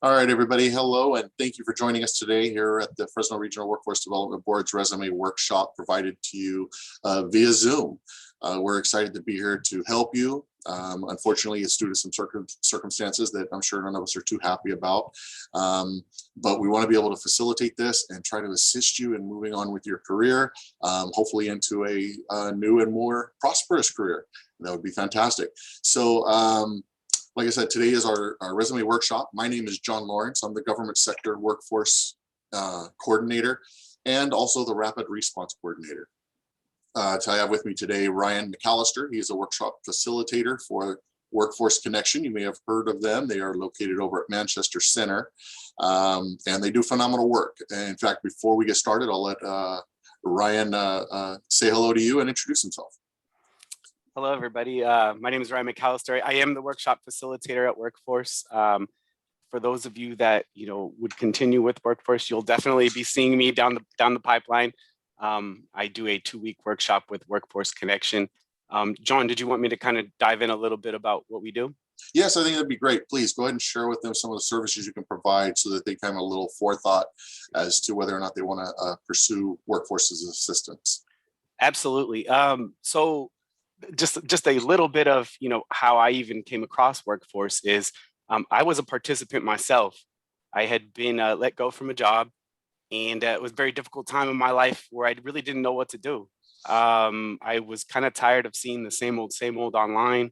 All right, everybody. Hello, and thank you for joining us today here at the Fresno Regional Workforce Development Board's resume workshop provided to you via Zoom. We're excited to be here to help you. Unfortunately, it's due to some circumstances that I'm sure none of us are too happy about. But we want to be able to facilitate this and try to assist you in moving on with your career, hopefully into a new and more prosperous career. That would be fantastic. So, like I said, today is our resume workshop. My name is John Lawrence. I'm the Government Sector Workforce Coordinator and also the Rapid Response Coordinator. I have with me today Ryan McAllister. He is a workshop facilitator for Workforce Connection. You may have heard of them. They are located over at Manchester Center, and they do phenomenal work. And in fact, before we get started, I'll let Ryan say hello to you and introduce himself. Hello, everybody. My name is Ryan McAllister. I am the workshop facilitator at Workforce. For those of you that would continue with Workforce, you'll definitely be seeing me down the pipeline. I do a 2-week workshop with Workforce Connection. John, did you want me to kind of dive in a little bit about what we do? Yes, I think that'd be great. Please go ahead and share with them some of the services you can provide so that they can have a little forethought as to whether or not they want to pursue Workforce's assistance. Absolutely. So just a little bit of how I even came across Workforce is I was a participant myself. I had been let go from a job, and it was a very difficult time in my life where I really didn't know what to do. I was kind of tired of seeing the same old online,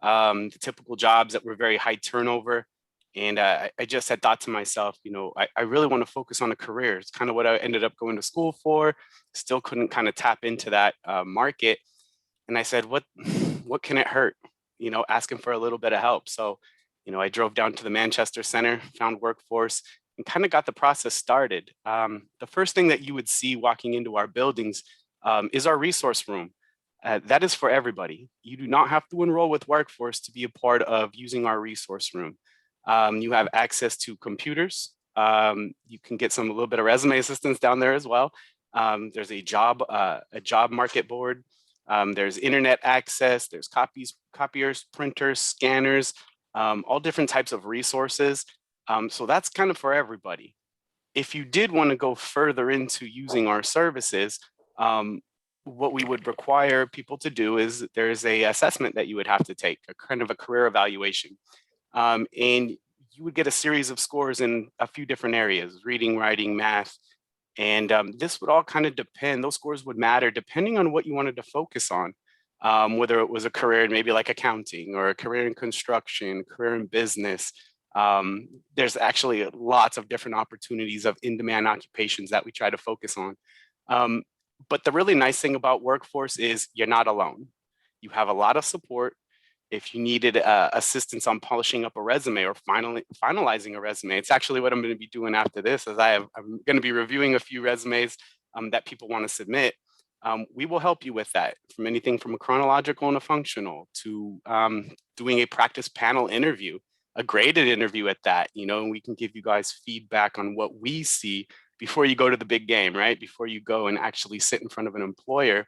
the typical jobs that were very high turnover. And I just had thought to myself, I really want to focus on a career. It's kind of what I ended up going to school for. Still couldn't kind of tap into that market. And I said, what can it hurt? Asking for a little bit of help. So, I drove down to the Manchester Center, found Workforce, and kind of got the process started. The first thing that you would see walking into our buildings is our resource room. That is for everybody. You do not have to enroll with Workforce to be a part of using our resource room. You have access to computers. You can get a little bit of resume assistance down there as well. There's a job market board. There's internet access, there's copiers, printers, scanners, all different types of resources. So that's kind of for everybody. If you did want to go further into using our services, what we would require people to do is there's a assessment that you would have to take, a kind of a career evaluation. And you would get a series of scores in a few different areas: reading, writing, math. And this would all kind of depend, those scores would matter depending on what you wanted to focus on, whether it was a career in maybe like accounting or a career in construction, career in business. There's actually lots of different opportunities of in-demand occupations that we try to focus on. But the really nice thing about Workforce is you're not alone. You have a lot of support. If you needed assistance on polishing up a resume or finalizing a resume, it's actually what I'm going to be doing after this, as I'm going to be reviewing a few resumes that people want to submit. We will help you with that, from anything from a chronological and a functional to doing a practice panel interview, a graded interview at that, and we can give you guys feedback on what we see before you go to the big game, right? Before you go and actually sit in front of an employer,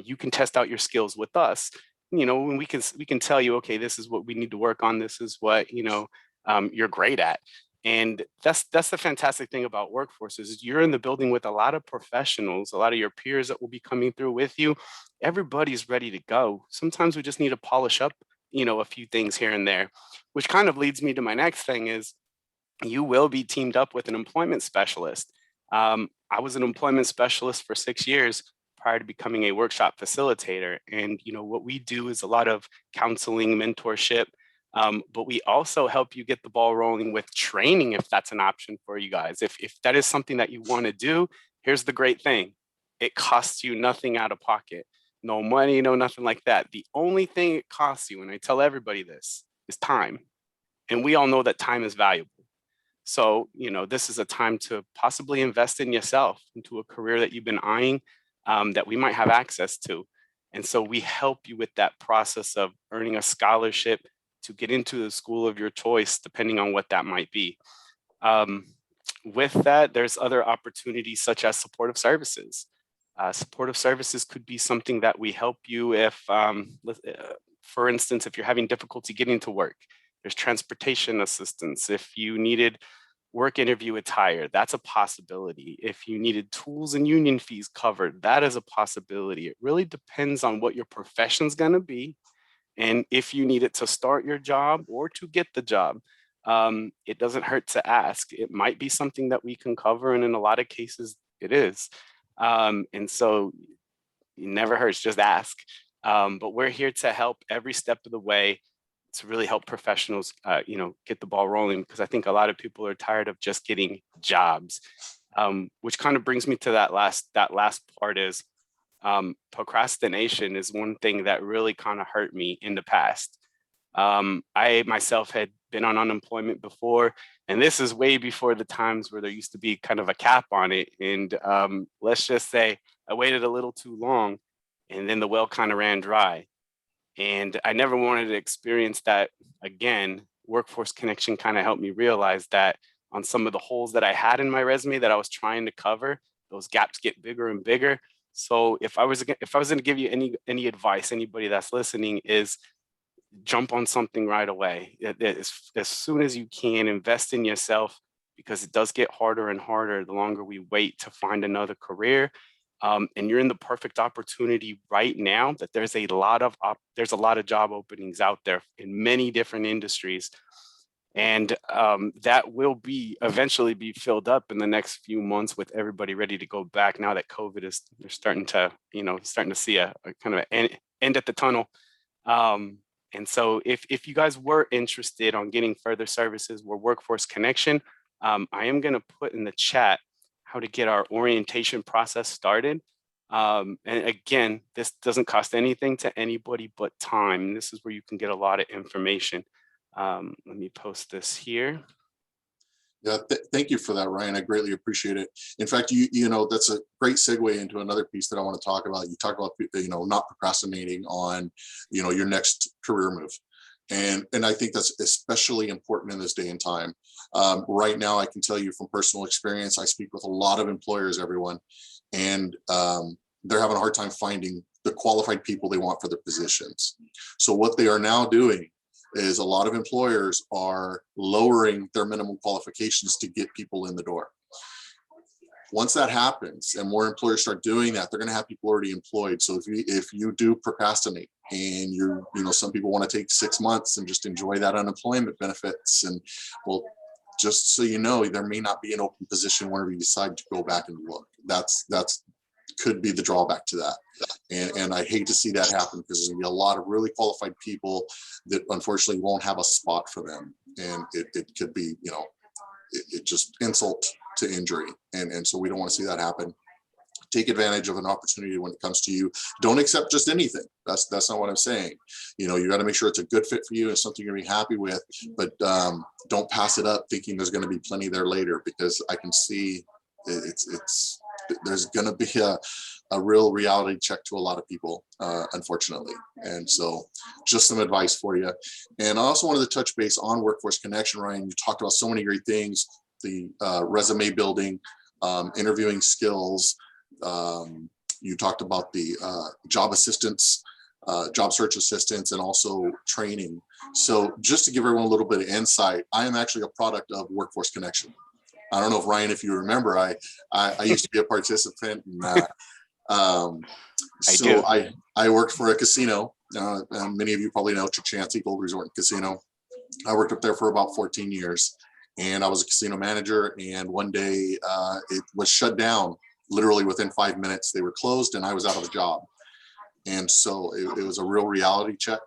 you can test out your skills with us. When we can tell you, okay, this is what we need to work on. This is what, you're great at. And that's the fantastic thing about Workforce is you're in the building with a lot of professionals, a lot of your peers that will be coming through with you. Everybody's ready to go. Sometimes we just need to polish up, a few things here and there, which kind of leads me to my next thing is you will be teamed up with an employment specialist. I was an employment specialist for 6 years prior to becoming a workshop facilitator. And, what we do is a lot of counseling, mentorship, but we also help you get the ball rolling with training if that's an option for you guys. If that is something that you want to do, here's the great thing. It costs you nothing out of pocket. No money, no nothing like that. The only thing it costs you, and I tell everybody this, is time. And we all know that time is valuable. So, this is a time to possibly invest in yourself, into a career that you've been eyeing, that we might have access to. And so we help you with that process of earning a scholarship to get into the school of your choice, depending on what that might be. With that, there's other opportunities such as supportive services. Supportive services could be something that we help you if, for instance, if you're having difficulty getting to work, There's transportation assistance. If you needed work interview attire, that's a possibility. If you needed tools and union fees covered, that is a possibility. It really depends on what your profession's gonna be and if you need it to start your job or to get the job. It doesn't hurt to ask. It might be something that we can cover, and in a lot of cases, it is. And so it never hurts, just ask. But we're here to help every step of the way to really help professionals, get the ball rolling, because I think a lot of people are tired of just getting jobs. Which kind of brings me to that last part is procrastination is one thing that really kind of hurt me in the past. I myself had been on unemployment before, and this is way before the times where there used to be kind of a cap on it. And let's just say I waited a little too long, and then the well kind of ran dry. And I never wanted to experience that again. Workforce Connection kind of helped me realize that on some of the holes that I had in my resume that I was trying to cover, those gaps get bigger and bigger. So if I was going to give you any advice, anybody that's listening, is jump on something right away. As soon as you can, invest in yourself, because it does get harder and harder the longer we wait to find another career. And you're in the perfect opportunity right now that there's a lot of job openings out there in many different industries. And that will eventually be filled up in the next few months with everybody ready to go back now that COVID they're starting to see a kind of an end at the tunnel. And so if you guys were interested on getting further services, we're Workforce Connection. I am going to put in the chat how to get our orientation process started. And again, this doesn't cost anything to anybody but time. This is where you can get a lot of information. Let me post this here. Yeah, thank you for that, Ryan. I greatly appreciate it. In fact, you know, that's a great segue into another piece that I want to talk about. You talk about, not procrastinating on, your next career move. And I think that's especially important in this day and time. Right now, I can tell you from personal experience, I speak with a lot of employers, everyone, and they're having a hard time finding the qualified people they want for their positions. So what they are now doing is a lot of employers are lowering their minimum qualifications to get people in the door. Once that happens and more employers start doing that, they're going to have people already employed. So if you do procrastinate and some people want to take 6 months and just enjoy that unemployment benefits, and well, just so you know, there may not be an open position whenever you decide to go back and look. That's could be the drawback to that. And I hate to see that happen, because there's going to be a lot of really qualified people that unfortunately won't have a spot for them. And it could be, it just insult to injury. And so we don't want to see that happen. Take advantage of an opportunity when it comes to you. Don't accept just anything. That's not what I'm saying. You got to make sure it's a good fit for you and something you're going to be happy with, but don't pass it up thinking there's going to be plenty there later, because I can see there's going to be a real reality check to a lot of people, unfortunately. And so just some advice for you. And I also wanted to touch base on Workforce Connection, Ryan. You talked about so many great things, the resume building, interviewing skills. You talked about the job assistance, job search assistance, and also training. So just to give everyone a little bit of insight, I am actually a product of Workforce Connection. I don't know if Ryan, if you remember, I used to be a participant in that. I worked for a casino. Many of you probably know Chichancy Gold Resort and Casino. I worked up there for about 14 years, and I was a casino manager. And one day it was shut down. Literally within 5 minutes, they were closed, and I was out of a job. And so it was a real reality check.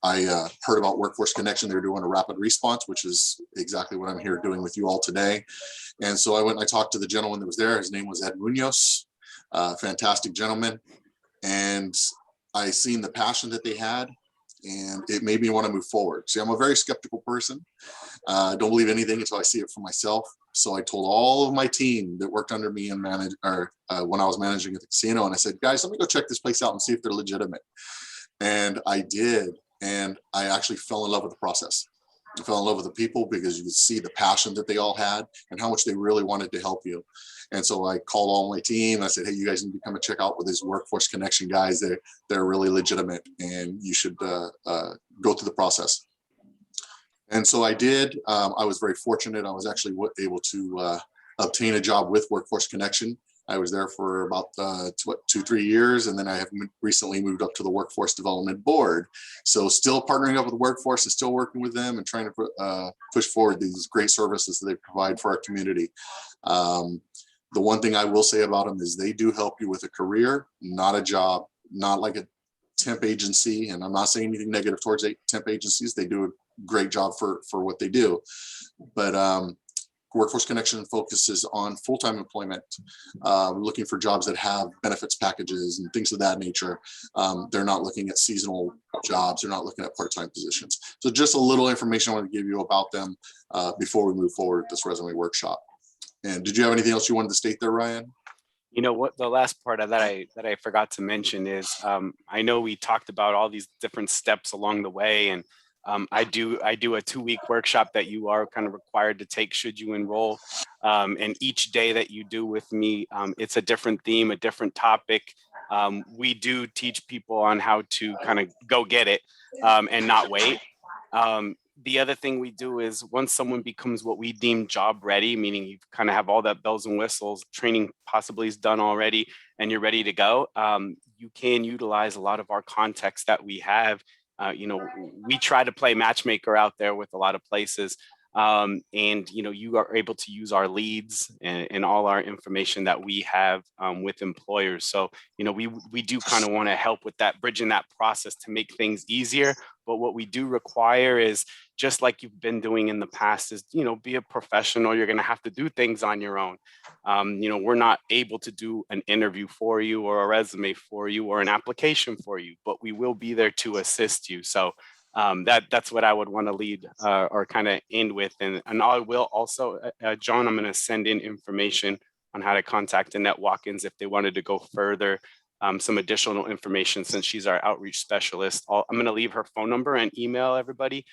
I heard about Workforce Connection. They were doing a rapid response, which is exactly what I'm here doing with you all today. And so I went and I talked to the gentleman that was there. His name was Ed Munoz, fantastic gentleman. And I seen the passion that they had, and it made me want to move forward. See, I'm a very skeptical person. Don't believe anything until I see it for myself. So I told all of my team that worked under me and when I was managing at the casino, and I said, guys, let me go check this place out and see if they're legitimate. And I did. And I actually fell in love with the process. I fell in love with the people, because you could see the passion that they all had and how much they really wanted to help you. And so I called all my team. I said, hey, you guys need to come and check out with these Workforce Connection guys. They're really legitimate, and you should go through the process. And so I did. I was very fortunate. I was actually able to obtain a job with Workforce Connection. I was there for about 2-3 years, and then I have recently moved up to the Workforce Development Board. So still partnering up with the workforce and still working with them and trying to push forward these great services that they provide for our community. The one thing I will say about them is they do help you with a career, not a job, not like a temp agency. And I'm not saying anything negative towards temp agencies. They do a great job for what they do. But Workforce Connection focuses on full-time employment, looking for jobs that have benefits packages and things of that nature. They're not looking at seasonal jobs. They're not looking at part-time positions. So just a little information I want to give you about them before we move forward with this resume workshop. And did you have anything else you wanted to state there, Ryan? You know what, the last part of that I forgot to mention is I know we talked about all these different steps along the way, and I do a 2-week workshop that you are kind of required to take should you enroll. And each day that you do with me, it's a different theme, a different topic. We do teach people on how to kind of go get it and not wait. The other thing we do is once someone becomes what we deem job ready, meaning you kind of have all that bells and whistles, training possibly is done already, and you're ready to go, you can utilize a lot of our context that we have. We try to play matchmaker out there with a lot of places. And you are able to use our leads and all our information that we have with employers. So we do kind of want to help with that, bridging that process to make things easier. But what we do require is, just like you've been doing in the past, is be a professional. You're going to have to do things on your own. We're not able to do an interview for you or a resume for you or an application for you, but we will be there to assist you. So that's what I would want to lead or kind of end with. And I will also, John, I'm going to send in information on how to contact Annette Watkins if they wanted to go further, some additional information, since she's our outreach specialist. I'm going to leave her phone number and email everybody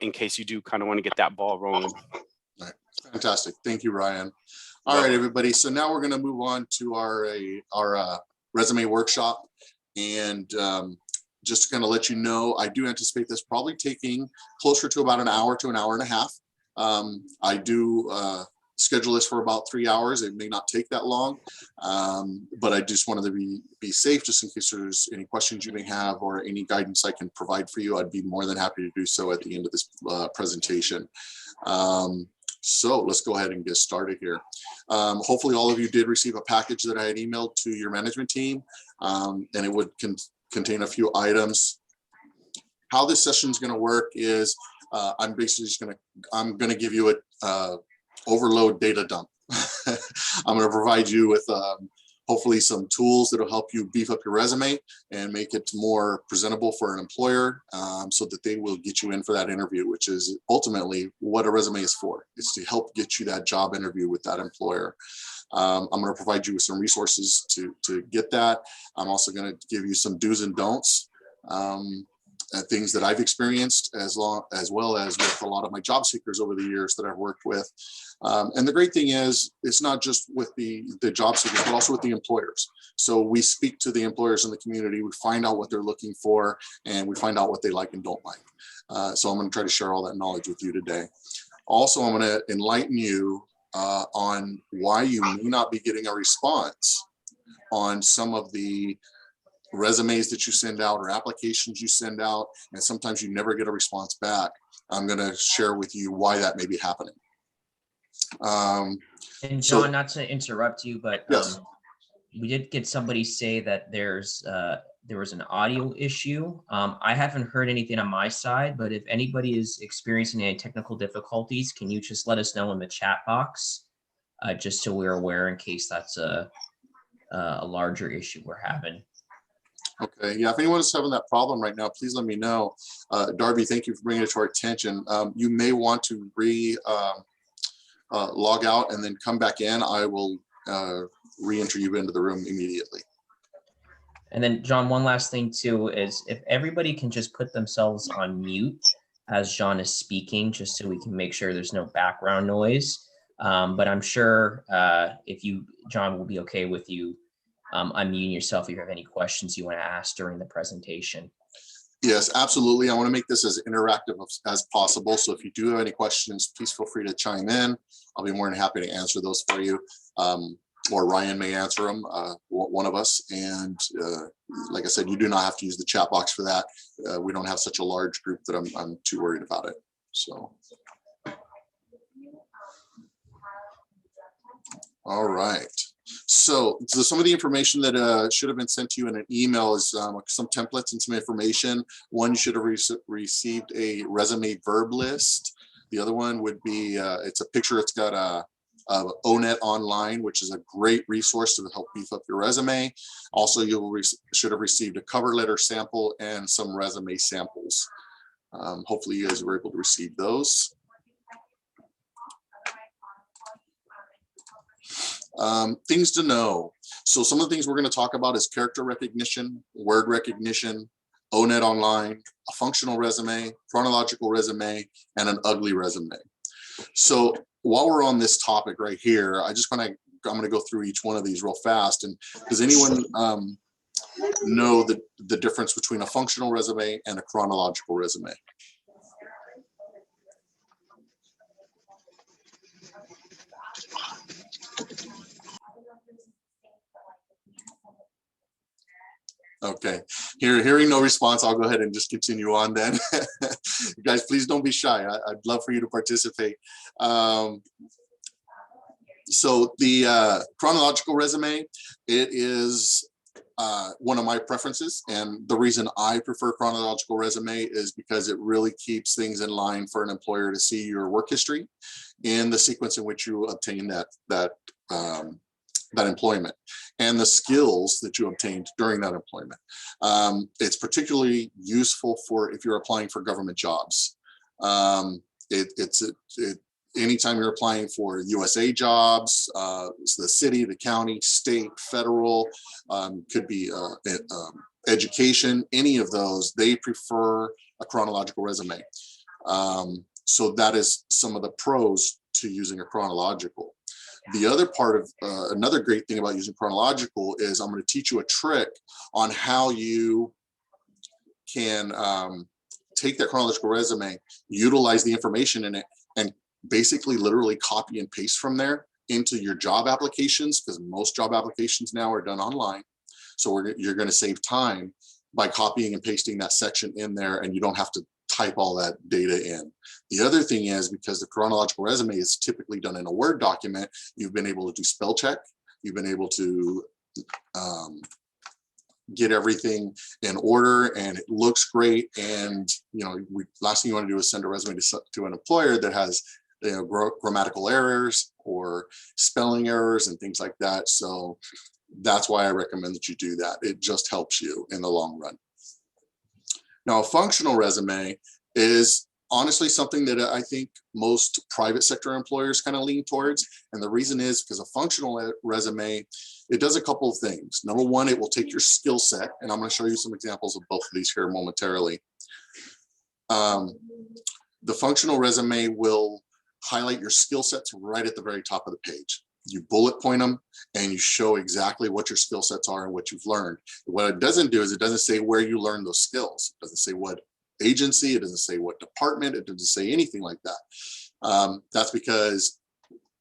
in case you do kind of want to get that ball rolling. All right. Fantastic. Thank you, Ryan. All right, everybody. So now we're going to move on to our resume workshop. And just to kind of let you know, I do anticipate this probably taking closer to about an hour to an hour and a half. I do schedule this for about 3 hours. It may not take that long, but I just wanted to be safe, just in case there's any questions you may have or any guidance I can provide for you. I'd be more than happy to do so at the end of this presentation. So let's go ahead and get started here. Hopefully all of you did receive a package that I had emailed to your management team, and it would contain a few items. How this session is going to work is I'm basically just I'm going to give you a overload data dump. I'm going to provide you with hopefully some tools that will help you beef up your resume and make it more presentable for an employer, so that they will get you in for that interview, which is ultimately what a resume is for. It's to help get you that job interview with that employer. I'm going to provide you with some resources to get that. I'm also going to give you some do's and don'ts, things that I've experienced, as well as with a lot of my job seekers over the years that I've worked with. And the great thing is, it's not just with the job seekers, but also with the employers. So we speak to the employers in the community, we find out what they're looking for, and we find out what they like and don't like. So I'm going to try to share all that knowledge with you today. Also, I'm going to enlighten you on why you may not be getting a response on some of the resumes that you send out or applications you send out, and sometimes you never get a response back. I'm going to share with you why that may be happening. And John, not to interrupt you, but yes. We did get somebody say that there was an audio issue. I haven't heard anything on my side, but if anybody is experiencing any technical difficulties, can you just let us know in the chat box, just so we're aware in case that's a larger issue we're having. Okay, yeah, if anyone's having that problem right now, please let me know. Darby, thank you for bringing it to our attention. You may want to log out and then come back in. I will re-enter you into the room immediately. And then John, one last thing too, is if everybody can just put themselves on mute as John is speaking, just so we can make sure there's no background noise. But I'm sure John will be okay with you unmuting yourself if you have any questions you want to ask during the presentation. Yes, absolutely. I want to make this as interactive as possible. So if you do have any questions, please feel free to chime in. I'll be more than happy to answer those for you. Or Ryan may answer them, one of us. And like I said, you do not have to use the chat box for that. We don't have such a large group that I'm too worried about it. So. All right. So some of the information that should have been sent to you in an email is some templates and some information. One, you should have received a resume verb list. The other one would be, it's a picture, it's got a ONET Online, which is a great resource to help beef up your resume. Also, you should have received a cover letter sample and some resume samples. Hopefully you guys were able to receive those. Things to know. So some of the things we're going to talk about is character recognition, word recognition, ONET Online, a functional resume, chronological resume, and an ugly resume. So while we're on this topic right here, I'm going to go through each one of these real fast. And does anyone know the difference between a functional resume and a chronological resume? Okay, hearing no response, I'll go ahead and just continue on then. You guys, please don't be shy. I'd love for you to participate. So the chronological resume, it is one of my preferences. And the reason I prefer chronological resume is because it really keeps things in line for an employer to see your work history and the sequence in which you obtain that employment and the skills that you obtained during that employment. It's particularly useful for if you're applying for government jobs. Anytime you're applying for USA jobs, the city, the county, state, federal, could be education, any of those, they prefer a chronological resume. So that is some of the pros to using a chronological. The other part of another great thing about using chronological is I'm going to teach you a trick on how you can take that chronological resume, utilize the information in it, and basically literally copy and paste from there into your job applications, because most job applications now are done online. So you're going to save time by copying and pasting that section in there, and you don't have to type all that data in. The other thing is, because the chronological resume is typically done in a Word document, you've been able to do spell check, you've been able to get everything in order, and it looks great. And last thing you want to do is send a resume to an employer that has grammatical errors or spelling errors and things like that. So that's why I recommend that you do that. It just helps you in the long run. Now, a functional resume is honestly something that I think most private sector employers kind of lean towards. And the reason is because a functional resume, it does a couple of things. Number one, it will take your skill set, and I'm going to show you some examples of both of these here momentarily. The functional resume will highlight your skill sets right at the very top of the page. You bullet point them and you show exactly what your skill sets are and what you've learned. What it doesn't do is it doesn't say where you learned those skills. It doesn't say what agency, it doesn't say what department, it doesn't say anything like that. That's because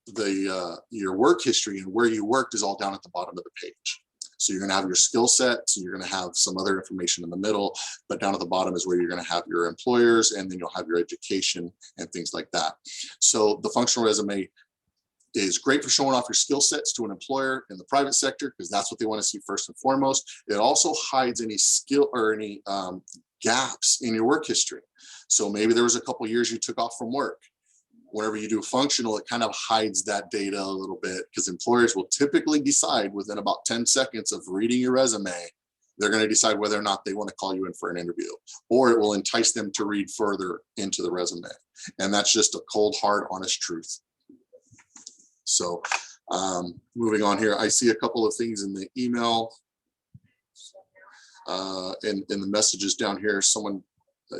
your work history and where you worked is all down at the bottom of the page. So you're going to have your skill sets, and you're going to have some other information in the middle, but down at the bottom is where you're going to have your employers, and then you'll have your education and things like that. So the functional resume is great for showing off your skill sets to an employer in the private sector, because that's what they want to see first and foremost. It also hides any skill or any gaps in your work history. So maybe there was a couple years you took off from work. Whenever you do functional, it kind of hides that data a little bit, because employers will typically decide within about 10 seconds of reading your resume, they're going to decide whether or not they want to call you in for an interview, or it will entice them to read further into the resume. And that's just a cold, hard, honest truth. So moving on here, I see a couple of things in the email and in the messages down here.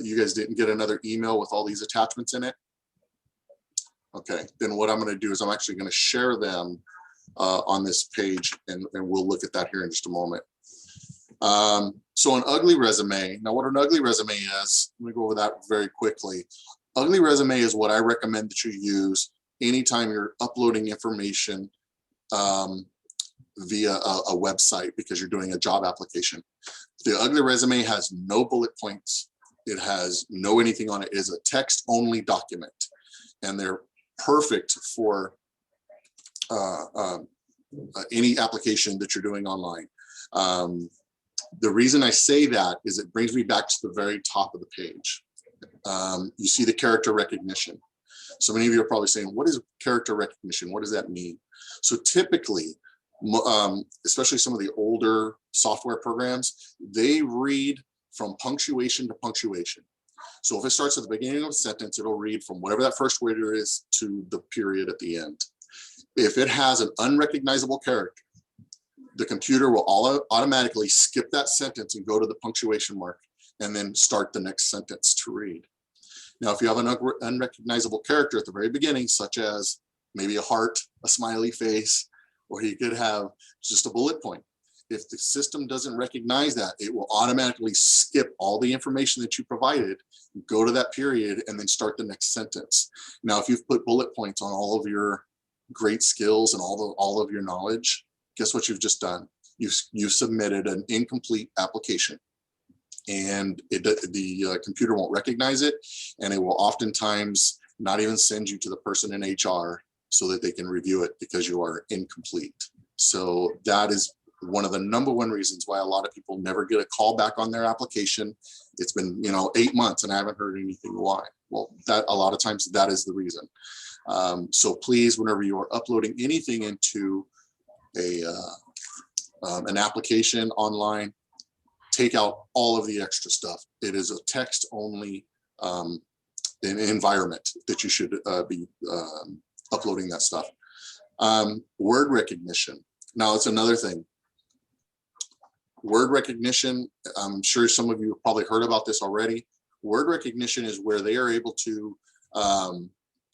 You guys didn't get another email with all these attachments in it? Okay, then what I'm going to do is I'm actually going to share them on this page, and we'll look at that here in just a moment. So an ugly resume, now what an ugly resume is, let me go over that very quickly. Ugly resume is what I recommend that you use anytime you're uploading information via a website because you're doing a job application. The ugly resume has no bullet points. It has no anything on it. It is a text-only document, and they're perfect for any application that you're doing online. The reason I say that is it brings me back to the very top of the page. You see the character recognition. So many of you are probably saying, what is character recognition? What does that mean? So typically, especially some of the older software programs, they read from punctuation to punctuation. So if it starts at the beginning of a sentence, it'll read from whatever that first word is to the period at the end. If it has an unrecognizable character, the computer will automatically skip that sentence and go to the punctuation mark and then start the next sentence to read. Now, if you have an unrecognizable character at the very beginning, such as maybe a heart, a smiley face, or you could have just a bullet point. If the system doesn't recognize that, it will automatically skip all the information that you provided, go to that period, and then start the next sentence. Now, if you've put bullet points on all of your great skills and all of your knowledge, guess what you've just done? You've submitted an incomplete application, and the computer won't recognize it, and it will oftentimes not even send you to the person in HR so that they can review it because you are incomplete. So that is one of the #1 reasons why a lot of people never get a call back on their application. It's been 8 months and I haven't heard anything. Why? Well, that a lot of times that is the reason. So please, whenever you are uploading anything into an application online, take out all of the extra stuff. It is a text-only environment that you should be uploading that stuff. Word recognition. Now, it's another thing. Word recognition, I'm sure some of you have probably heard about this already. Word recognition is where they are able to,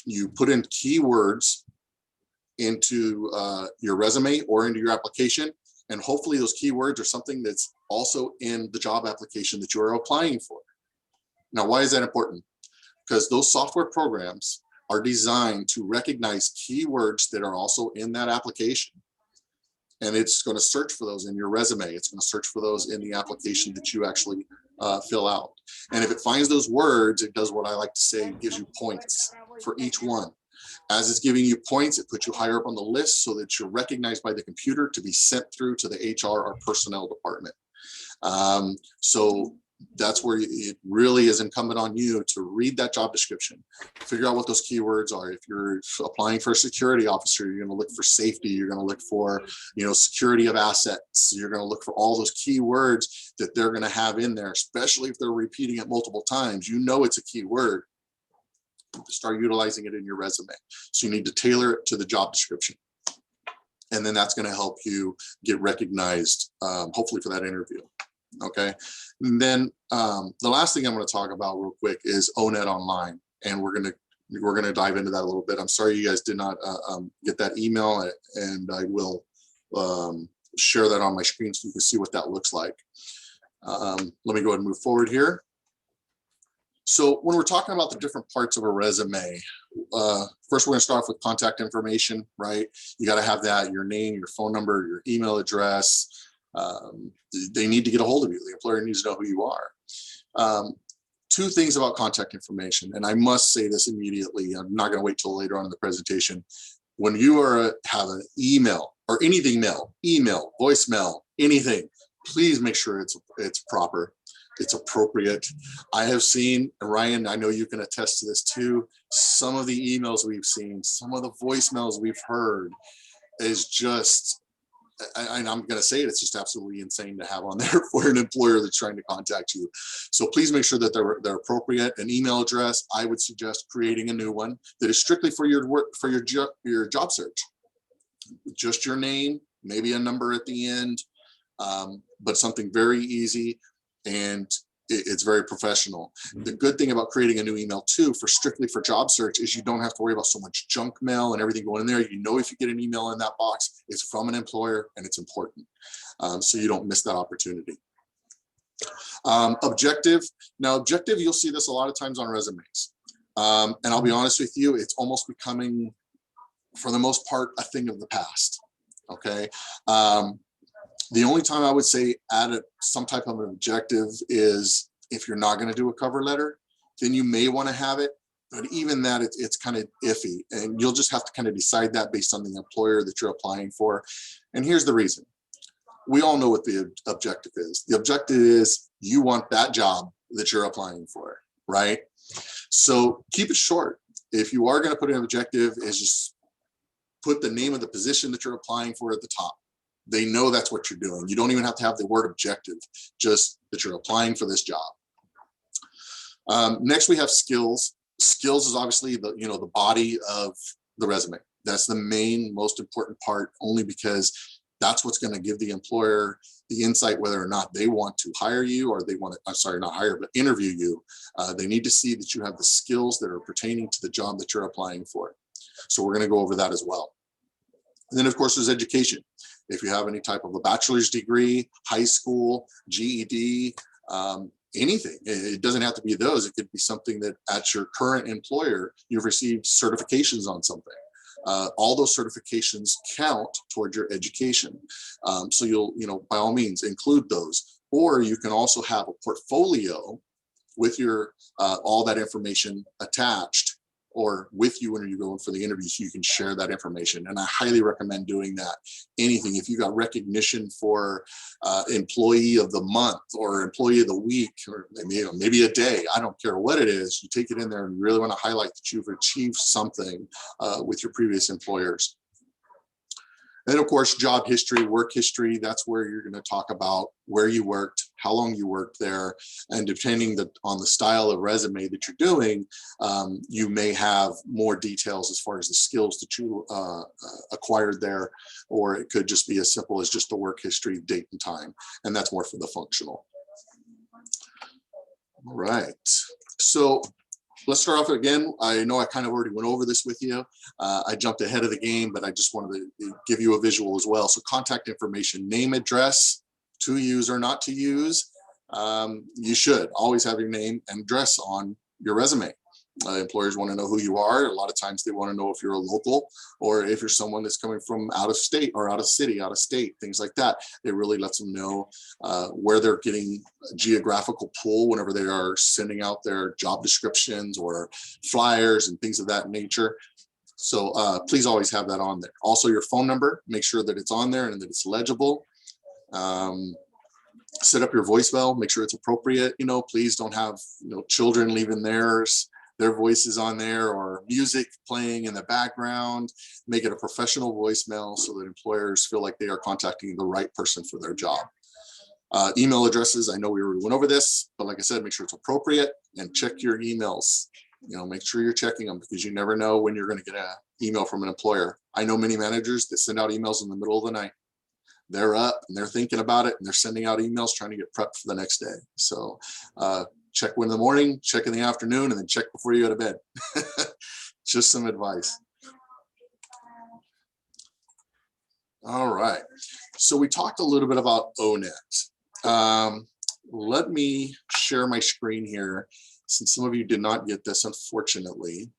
you put in keywords into your resume or into your application, and hopefully those keywords are something that's also in the job application that you're applying for. Now, why is that important? Because those software programs are designed to recognize keywords that are also in that application. And it's going to search for those in your resume. It's going to search for those in the application that you actually fill out. And if it finds those words, it does what I like to say, gives you points for each one. As it's giving you points, it puts you higher up on the list so that you're recognized by the computer to be sent through to the HR or personnel department. So that's where it really is incumbent on you to read that job description, figure out what those keywords are. If you're applying for a security officer, you're going to look for safety. You're going to look for, security of assets. You're going to look for all those keywords that they're going to have in there, especially if they're repeating it multiple times. It's a keyword. Start utilizing it in your resume. So you need to tailor it to the job description. And then that's going to help you get recognized, hopefully for that interview. Okay. And then the last thing I'm going to talk about real quick is ONET Online. And we're going to dive into that a little bit. I'm sorry you guys did not get that email, and I will share that on my screen so you can see what that looks like. Let me go ahead and move forward here. So when we're talking about the different parts of a resume, first we're going to start off with contact information, right? You got to have that, your name, your phone number, your email address. They need to get a hold of you. The employer needs to know who you are. Two things about contact information, and I must say this immediately. I'm not going to wait till later on in the presentation. When you have an email or anything email, voicemail, anything, please make sure it's proper. It's appropriate. I have seen, Ryan, I know you can attest to this too, some of the emails we've seen, some of the voicemails we've heard is just, and I'm going to say it's just absolutely insane to have on there for an employer that's trying to contact you. So please make sure that they're appropriate. An email address, I would suggest creating a new one that is strictly for your work, for your job search. Just your name, maybe a number at the end, but something very easy. And it's very professional. The good thing about creating a new email too, strictly for job search, is you don't have to worry about so much junk mail and everything going in there. If you get an email in that box, it's from an employer and it's important. So you don't miss that opportunity. Objective. Now, objective, you'll see this a lot of times on resumes. And I'll be honest with you, it's almost becoming, for the most part, a thing of the past. Okay. The only time I would say add some type of an objective is if you're not going to do a cover letter, then you may want to have it. But even that, it's kind of iffy. And you'll just have to kind of decide that based on the employer that you're applying for. And here's the reason. We all know what the objective is. The objective is you want that job that you're applying for, right? So keep it short. If you are going to put an objective, is just put the name of the position that you're applying for at the top. They know that's what you're doing. You don't even have to have the word objective, just that you're applying for this job. Next, we have skills. Skills is obviously the body of the resume. That's the main, most important part, only because that's what's going to give the employer the insight whether or not they want to hire you, or they want to, I'm sorry, not hire, but interview you. They need to see that you have the skills that are pertaining to the job that you're applying for. So we're going to go over that as well. And then, of course, there's education. If you have any type of a bachelor's degree, high school, GED, anything, it doesn't have to be those. It could be something that at your current employer, you've received certifications on something. All those certifications count toward your education. So you'll, by all means, include those. Or you can also have a portfolio with your all that information attached, or with you when you're going for the interview, so you can share that information. And I highly recommend doing that. Anything, if you got recognition for employee of the month or employee of the week, or maybe a day, I don't care what it is, you take it in there and you really want to highlight that you've achieved something with your previous employers. And of course, job history, work history, that's where you're going to talk about where you worked, how long you worked there, and depending on the style of resume that you're doing, you may have more details as far as the skills that you acquired there, or it could just be as simple as just the work history, date and time, and that's more for the functional. All right, so let's start off again. I know I kind of already went over this with you. I jumped ahead of the game, but I just wanted to give you a visual as well. So contact information, name, address, to use or not to use. You should always have your name and address on your resume. Employers want to know who you are. A lot of times they want to know if you're a local, or if you're someone that's coming from out of state or out of city, out of state, things like that. It really lets them know where they're getting geographical pull whenever they are sending out their job descriptions or flyers and things of that nature. So please always have that on there. Also your phone number, make sure that it's on there and that it's legible. Set up your voicemail, make sure it's appropriate. Please don't have children leaving their voices on there, or music playing in the background. Make it a professional voicemail so that employers feel like they are contacting the right person for their job. Email addresses, I know we already went over this, but like I said, make sure it's appropriate, and check your emails. Make sure you're checking them, because you never know when you're going to get an email from an employer. I know many managers that send out emails in the middle of the night. They're up and they're thinking about it, and they're sending out emails trying to get prepped for the next day. So check one in the morning, check in the afternoon, and then check before you go to bed. Just some advice. All right. So we talked a little bit about ONET. Let me share my screen here, since some of you did not get this, unfortunately.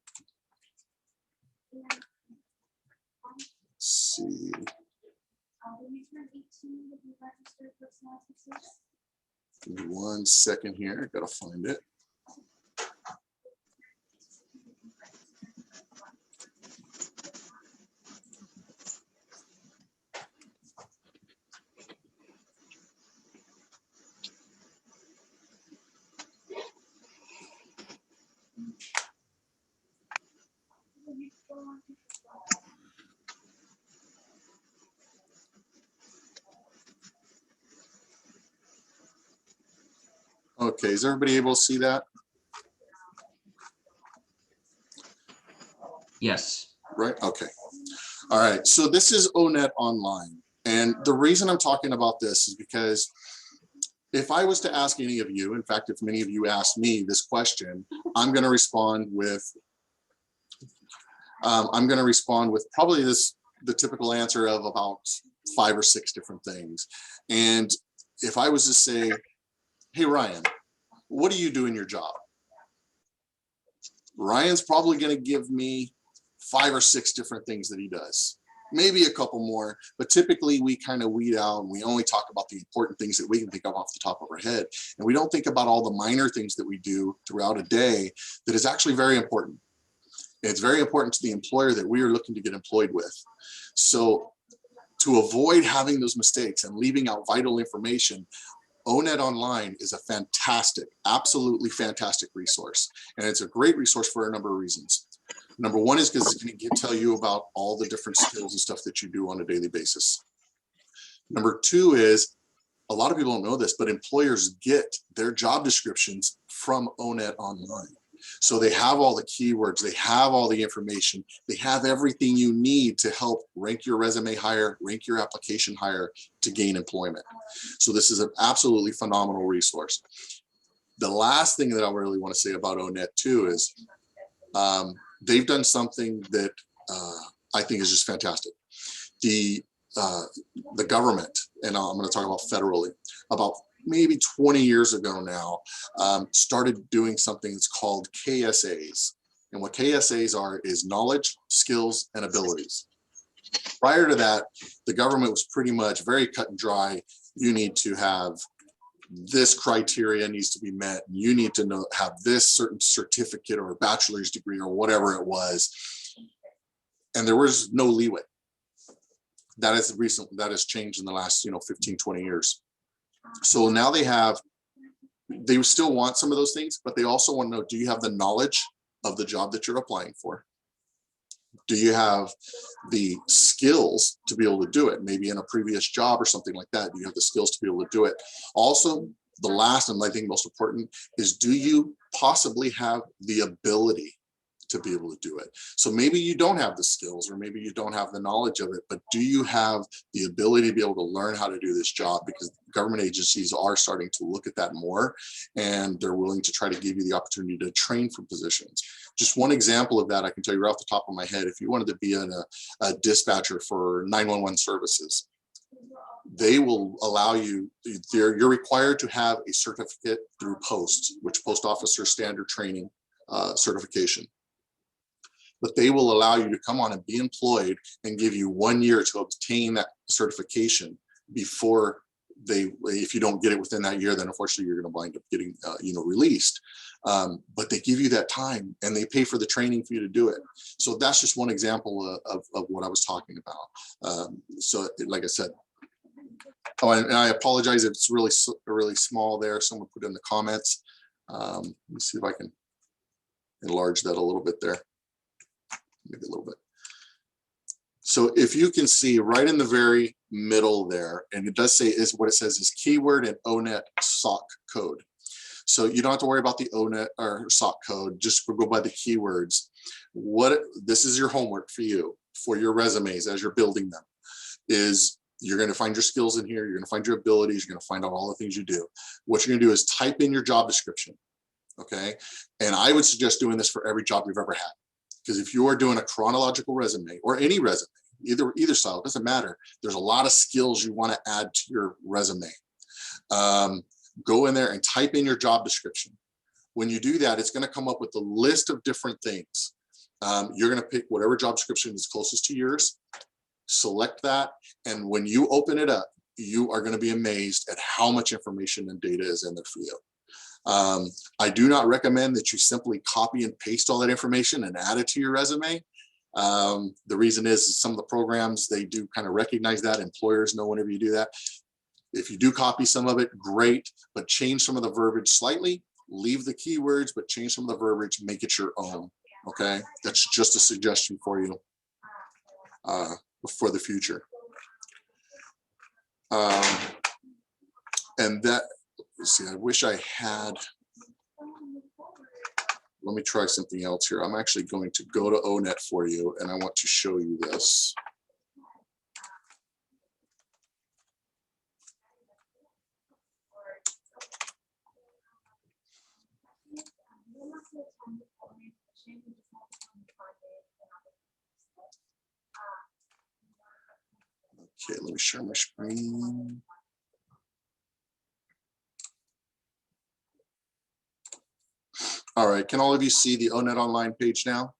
Let's see. Give me 1 second here. I gotta find it. Okay, is everybody able to see that? Yes. Right, okay. All right, so this is ONET Online. And the reason I'm talking about this is because if I was to ask any of you, in fact, if many of you asked me this question, I'm gonna respond with probably the typical answer of about 5 or 6 different things. And if I was to say, hey, Ryan, what do you do in your job? Ryan's probably going to give me 5 or 6 different things that he does, maybe a couple more, but typically we kind of weed out and we only talk about the important things that we can think of off the top of our head. And we don't think about all the minor things that we do throughout a day that is actually very important. It's very important to the employer that we are looking to get employed with. So to avoid having those mistakes and leaving out vital information, ONET Online is a fantastic, absolutely fantastic resource. And it's a great resource for a number of reasons. Number one is because it's going to tell you about all the different skills and stuff that you do on a daily basis. Number two is, a lot of people don't know this, but employers get their job descriptions from ONET Online. So they have all the keywords, they have all the information, they have everything you need to help rank your resume higher, rank your application higher to gain employment. So this is an absolutely phenomenal resource. The last thing that I really want to say about ONET too is they've done something that I think is just fantastic. The government, and I'm going to talk about federally, about maybe 20 years ago now, started doing something that's called KSAs. And what KSAs are is knowledge, skills, and abilities. Prior to that, the government was pretty much very cut and dry. You need to have this criteria needs to be met. You need to have this certain certificate or a bachelor's degree or whatever it was. And there was no leeway. That has changed in the last 15, 20 years. So now they still want some of those things, but they also want to know, do you have the knowledge of the job that you're applying for? Do you have the skills to be able to do it? Maybe in a previous job or something like that, do you have the skills to be able to do it? Also, the last and I think most important is, do you possibly have the ability to be able to do it? So maybe you don't have the skills, or maybe you don't have the knowledge of it, but do you have the ability to be able to learn how to do this job? Because government agencies are starting to look at that more, and they're willing to try to give you the opportunity to train for positions. Just one example of that, I can tell you right off the top of my head, if you wanted to be a dispatcher for 911 services, they will allow you, you're required to have a certificate through POST, which Post Officer Standard Training certification. But they will allow you to come on and be employed and give you 1 year to obtain that certification before if you don't get it within that year, then unfortunately you're going to wind up getting, released. But they give you that time and they pay for the training for you to do it. So that's just one example of what I was talking about. So like I said, and I apologize if it's really small there. Someone put in the comments. Let me see if I can enlarge that a little bit there. Maybe a little bit. So if you can see right in the very middle there, and it does say what it says is keyword and ONET SOC code. So you don't have to worry about the ONET or SOC code, just go by the keywords. This is your homework for you, for your resumes as you're building them, is you're going to find your skills in here, you're going to find your abilities, you're going to find out all the things you do. What you're going to do is type in your job description, okay? And I would suggest doing this for every job you've ever had. Because if you are doing a chronological resume, or any resume, either style, it doesn't matter. There's a lot of skills you want to add to your resume. Go in there and type in your job description. When you do that, it's going to come up with a list of different things. You're going to pick whatever job description is closest to yours, select that, and when you open it up, you are going to be amazed at how much information and data is in there for you. I do not recommend that you simply copy and paste all that information and add it to your resume. The reason is some of the programs, they do kind of recognize that. Employers know whenever you do that. If you do copy some of it, great, but change some of the verbiage slightly. Leave the keywords, but change some of the verbiage, make it your own. Okay, that's just a suggestion for you for the future. And that, let's see, I wish I had, let me try something else here. I'm actually going to go to ONET for you, and I want to show you this. Okay, let me share my screen. All right, can all of you see the ONET Online page now?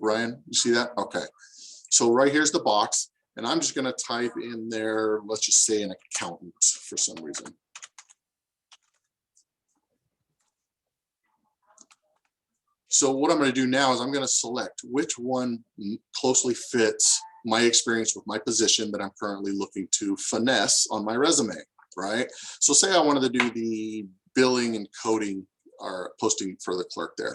Ryan, you see that? Okay. So right here's the box, and I'm just gonna type in there, let's just say an accountant for some reason. So what I'm gonna do now is I'm gonna select which one closely fits my experience with my position that I'm currently looking to finesse on my resume, right? So say I wanted to do the billing and coding or posting for the clerk there.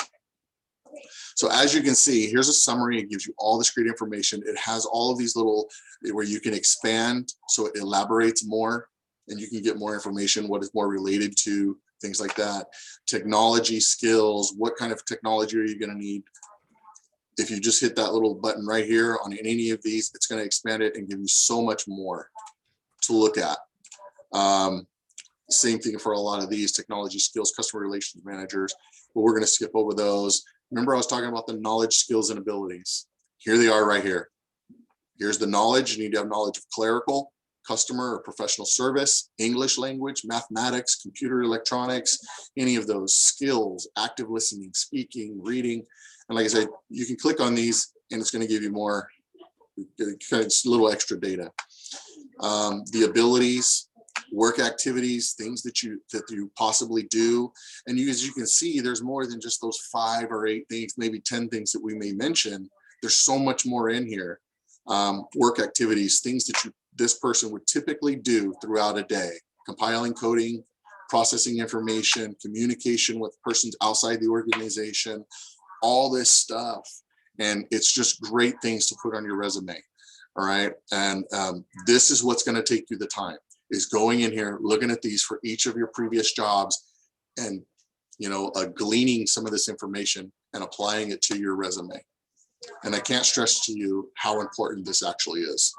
So as you can see, here's a summary. It gives you all this great information. It has all of these little where you can expand, so it elaborates more and you can get more information, what is more related to, things like that. Technology skills, what kind of technology are you going to need? If you just hit that little button right here on any of these, it's going to expand it and give you so much more to look at. Same thing for a lot of these technology skills, customer relations managers, but we're going to skip over those. Remember, I was talking about the knowledge, skills, and abilities. Here they are right here. Here's the knowledge. You need to have knowledge of clerical, customer or professional service, English language, mathematics, computer electronics, any of those skills, active listening, speaking, reading. And like I said, you can click on these and it's going to give you more, it's a little extra data. The abilities, work activities, things that you possibly do. And as you can see, there's more than just those 5 or 8 things, maybe 10 things that we may mention. There's so much more in here. Work activities, things that this person would typically do throughout a day: compiling, coding, processing information, communication with persons outside the organization, all this stuff. And it's just great things to put on your resume. All right. And this is what's going to take you the time, is going in here, looking at these for each of your previous jobs and, gleaning some of this information and applying it to your resume. And I can't stress to you how important this actually is.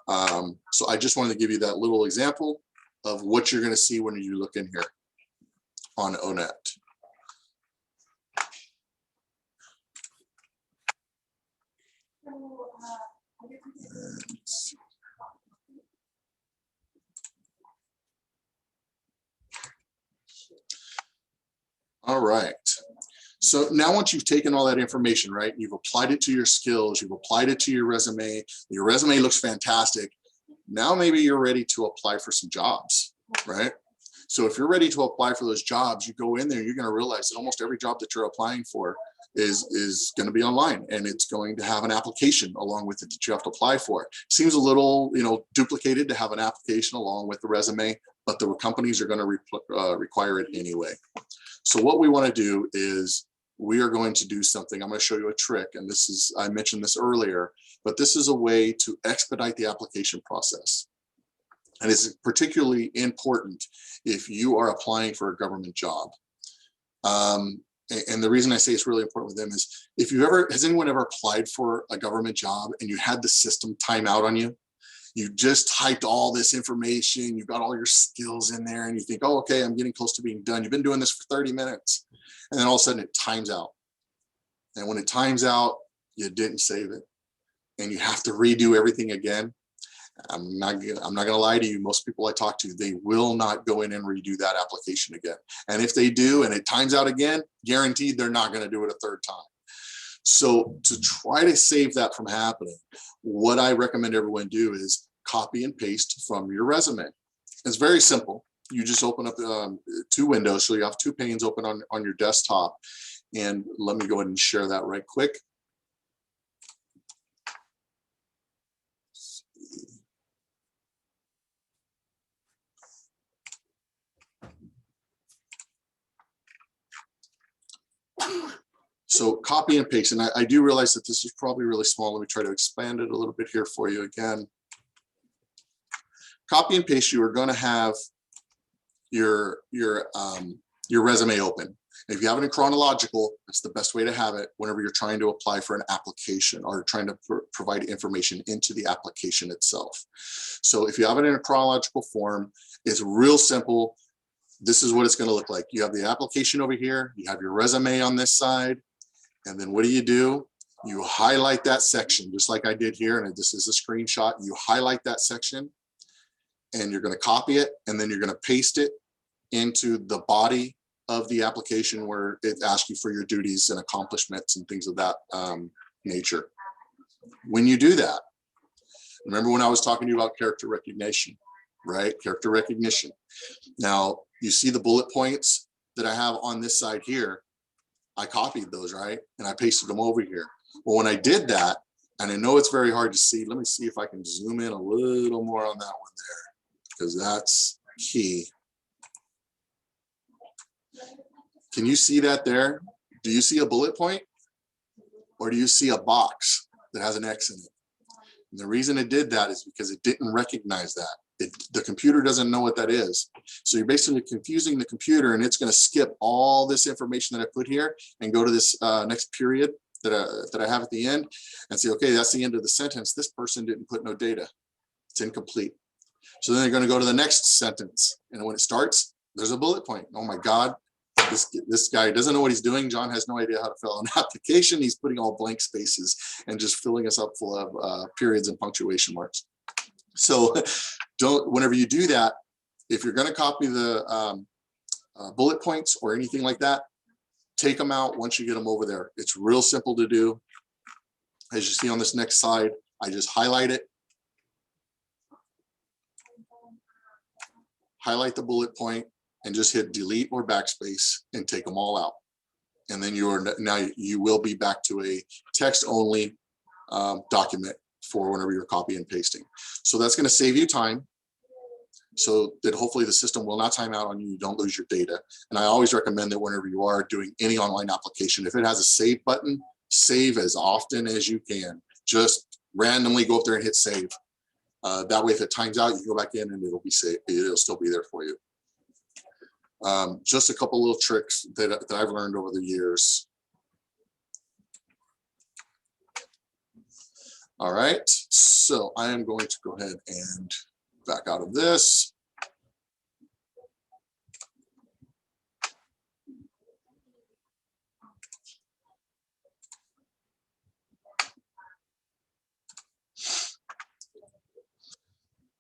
So I just wanted to give you that little example of what you're going to see when you look in here on ONET. All right. So now once you've taken all that information, right, you've applied it to your skills, you've applied it to your resume looks fantastic. Now maybe you're ready to apply for some jobs, right? So if you're ready to apply for those jobs, you go in there, you're going to realize that almost every job that you're applying for is going to be online, and it's going to have an application along with it that you have to apply for. Seems a little, duplicated to have an application along with the resume, but the companies are going to require it anyway. So what we want to do is we are going to do something. I'm going to show you a trick, and this is, I mentioned this earlier, but this is a way to expedite the application process. And it's particularly important if you are applying for a government job. And the reason I say it's really important with them is, has anyone ever applied for a government job and you had the system time out on you? You just typed all this information, you got all your skills in there, and you think, oh, okay, I'm getting close to being done. You've been doing this for 30 minutes. And then all of a sudden it times out. And when it times out, you didn't save it. And you have to redo everything again. I'm not gonna lie to you, most people I talk to, they will not go in and redo that application again. And if they do and it times out again, guaranteed they're not gonna do it a third time. So to try to save that from happening, what I recommend everyone do is copy and paste from your resume. It's very simple. You just open up 2 windows. So you have 2 panes open on your desktop. And let me go ahead and share that right quick. So copy and paste, and I do realize that this is probably really small. Let me try to expand it a little bit here for you again. Copy and paste, you are going to have your resume open. If you have it in chronological, that's the best way to have it whenever you're trying to apply for an application or trying to provide information into the application itself. So if you have it in a chronological form, it's real simple. This is what it's going to look like. You have the application over here, you have your resume on this side, and then what do? You highlight that section, just like I did here, and this is a screenshot. You highlight that section, and you're going to copy it, and then you're going to paste it into the body of the application where it asks you for your duties and accomplishments and things of that nature. When you do that, remember when I was talking to you about character recognition, right? Character recognition. Now, you see the bullet points that I have on this side here. I copied those, right? And I pasted them over here. Well, when I did that, and I know it's very hard to see, let me see if I can zoom in a little more on that one there, because that's key. Can you see that there? Do you see a bullet point? Or do you see a box that has an X in it? And the reason it did that is because it didn't recognize that. The computer doesn't know what that is. So you're basically confusing the computer, and it's going to skip all this information that I put here and go to this next period that I have at the end and say, okay, that's the end of the sentence. This person didn't put no data. It's incomplete. So then they're going to go to the next sentence. And when it starts, there's a bullet point. Oh my God, this guy doesn't know what he's doing. John has no idea how to fill an application. He's putting all blank spaces and just filling us up full of periods and punctuation marks. So whenever you do that, if you're going to copy the bullet points or anything like that, take them out once you get them over there. It's real simple to do. As you see on this next slide, I just highlight it, highlight the bullet point, and just hit delete or backspace and take them all out. And then now you will be back to a text only document for whenever you're copy and pasting. So that's going to save you time, so that hopefully the system will not time out on you. You don't lose your data. And I always recommend that whenever you are doing any online application, if it has a save button, save as often as you can. Just randomly go up there and hit save. That way, if it times out, you can go back in and it'll be saved. It'll still be there for you. Just a couple little tricks that I've learned over the years. All right, so I am going to go ahead and back out of this.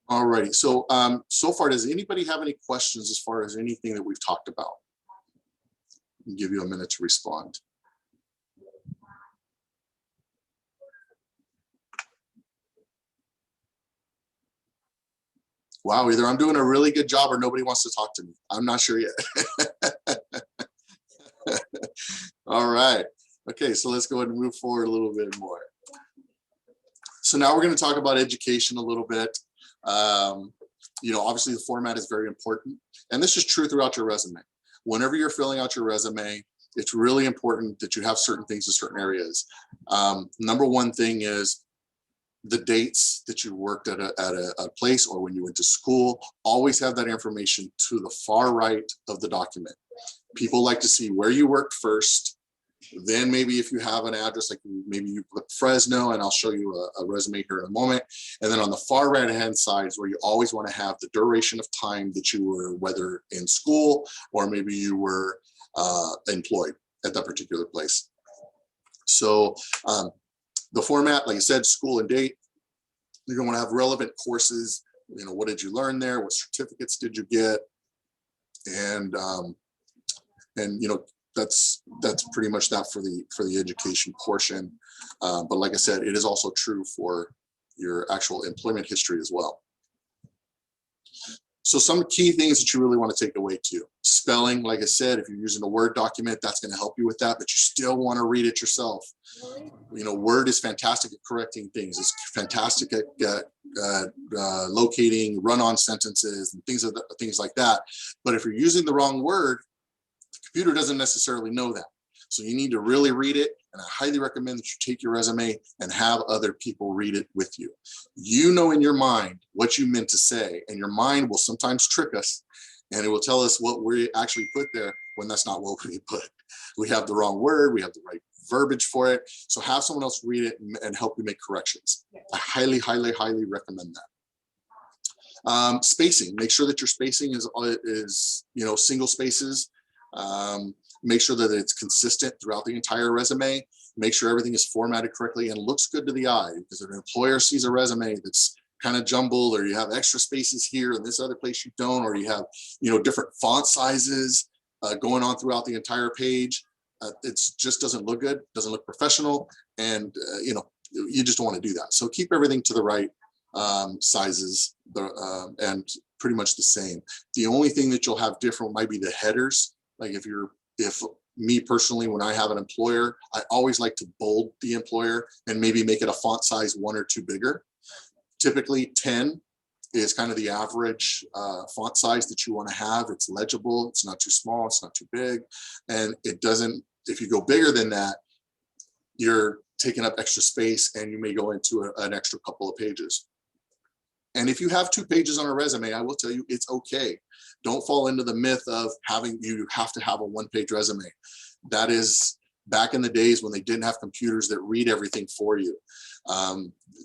All righty, so so far, does anybody have any questions as far as anything that we've talked about? I'll give you a minute to respond. Wow, either I'm doing a really good job or nobody wants to talk to me. I'm not sure yet. All right. Okay, so let's go ahead and move forward a little bit more. So now we're going to talk about education a little bit. You know, obviously the format is very important, and this is true throughout your resume. Whenever you're filling out your resume, it's really important that you have certain things in certain areas. Number one thing is the dates that you worked at a place or when you went to school. Always have that information to the far right of the document. People like to see where you worked first. Then maybe if you have an address, like maybe you put Fresno, and I'll show you a resume here in a moment. And then on the far right hand side is where you always want to have the duration of time that you were, whether in school or maybe you were employed at that particular place. So the format, like I said, school and date. You're going to have relevant courses. You know, what did you learn there? What certificates did you get? And you know, that's pretty much that for the education portion. But like I said, it is also true for your actual employment history as well. So some key things that you really want to take away too. Spelling, like I said, if you're using a Word document, that's going to help you with that, but you still want to read it yourself. You know, Word is fantastic at correcting things. It's fantastic at locating run-on sentences and things like that. But if you're using the wrong word, the computer doesn't necessarily know that. So you need to really read it, and I highly recommend that you take your resume and have other people read it with you. You know in your mind what you meant to say, and your mind will sometimes trick us, and it will tell us what we actually put there when that's not what we put. We have the wrong word, we have the right verbiage for it. So have someone else read it and help you make corrections. I highly, highly, highly recommend that. Spacing, make sure that your spacing is you know, single spaces. Make sure that it's consistent throughout the entire resume. Make sure everything is formatted correctly and looks good to the eye, because if an employer sees a resume that's kind of jumbled, or you have extra spaces here and this other place you don't, or you have, you know, different font sizes, going on throughout the entire page. It just doesn't look good, doesn't look professional, and you just don't want to do that. So keep everything to the right sizes and pretty much the same. The only thing that you'll have different might be the headers. Like if me personally, when I have an employer, I always like to bold the employer and maybe make it a font size 1 or 2 bigger. Typically 10 is kind of the average font size that you want to have. It's legible, it's not too small, it's not too big, and it doesn't, if you go bigger than that, you're taking up extra space and you may go into an extra couple of pages. And if you have 2 pages on a resume, I will tell you it's okay. Don't fall into the myth of you have to have a 1-page resume. That is back in the days when they didn't have computers that read everything for you.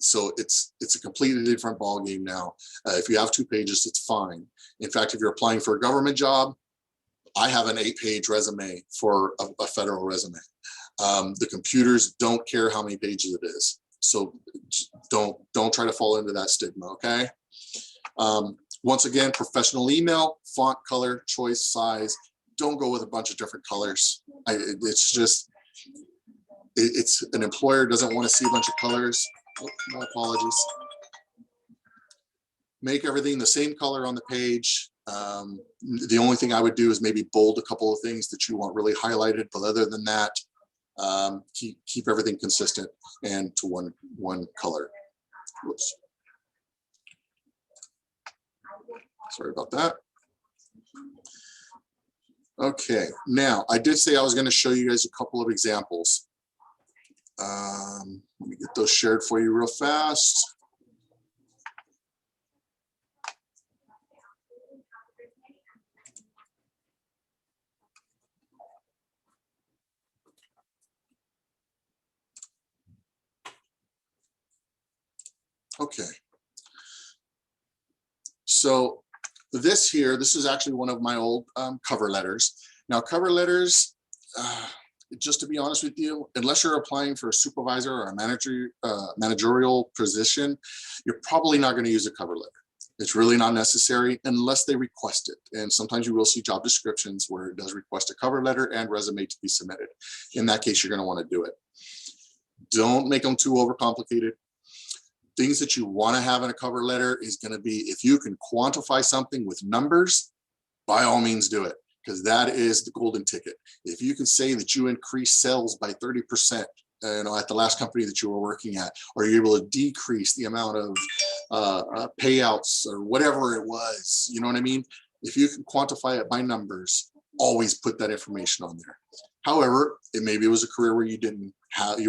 So it's a completely different ballgame now. If you have 2 pages, it's fine. In fact, if you're applying for a government job, I have an 8-page resume for a federal resume. The computers don't care how many pages it is. So don't try to fall into that stigma, okay? Once again, professional email, font, color, choice, size. Don't go with a bunch of different colors. It's an employer doesn't want to see a bunch of colors. Oh, my apologies. Make everything the same color on the page. The only thing I would do is maybe bold a couple of things that you want really highlighted, but other than that, keep everything consistent and to one color. Whoops. Sorry about that. Okay, now I did say I was going to show you guys a couple of examples. Let me get those shared for you real fast. Okay. So this is actually one of my old cover letters. Now, cover letters, just to be honest with you, unless you're applying for a supervisor or a managerial position, you're probably not going to use a cover letter. It's really not necessary unless they request it. And sometimes you will see job descriptions where it does request a cover letter and resume to be submitted. In that case, you're going to want to do it. Don't make them too overcomplicated. Things that you want to have in a cover letter is going to be, if you can quantify something with numbers, by all means do it, because that is the golden ticket. If you can say that you increase sales by 30%, at the last company that you were working at, or you're able to decrease the amount of payouts or whatever it was, you know what I mean? If you can quantify it by numbers, always put that information on there. However, maybe it was a career where you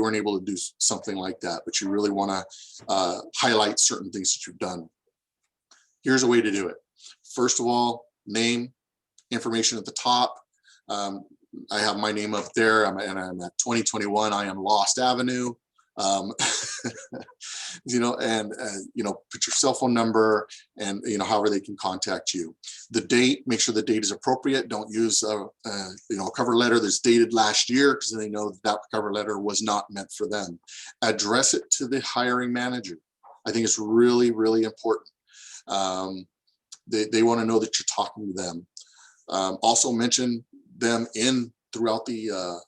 weren't able to do something like that, but you really want to highlight certain things that you've done. Here's a way to do it. First of all, name, information at the top. I have my name up there, and I'm at 2021. I am Lost Avenue. Put your cell phone number and however they can contact you. The date, make sure the date is appropriate. Don't use a cover letter that's dated last year, because they know that cover letter was not meant for them. Address it to the hiring manager. I think it's really, really important. They want to know that you're talking to them. Also mention them throughout the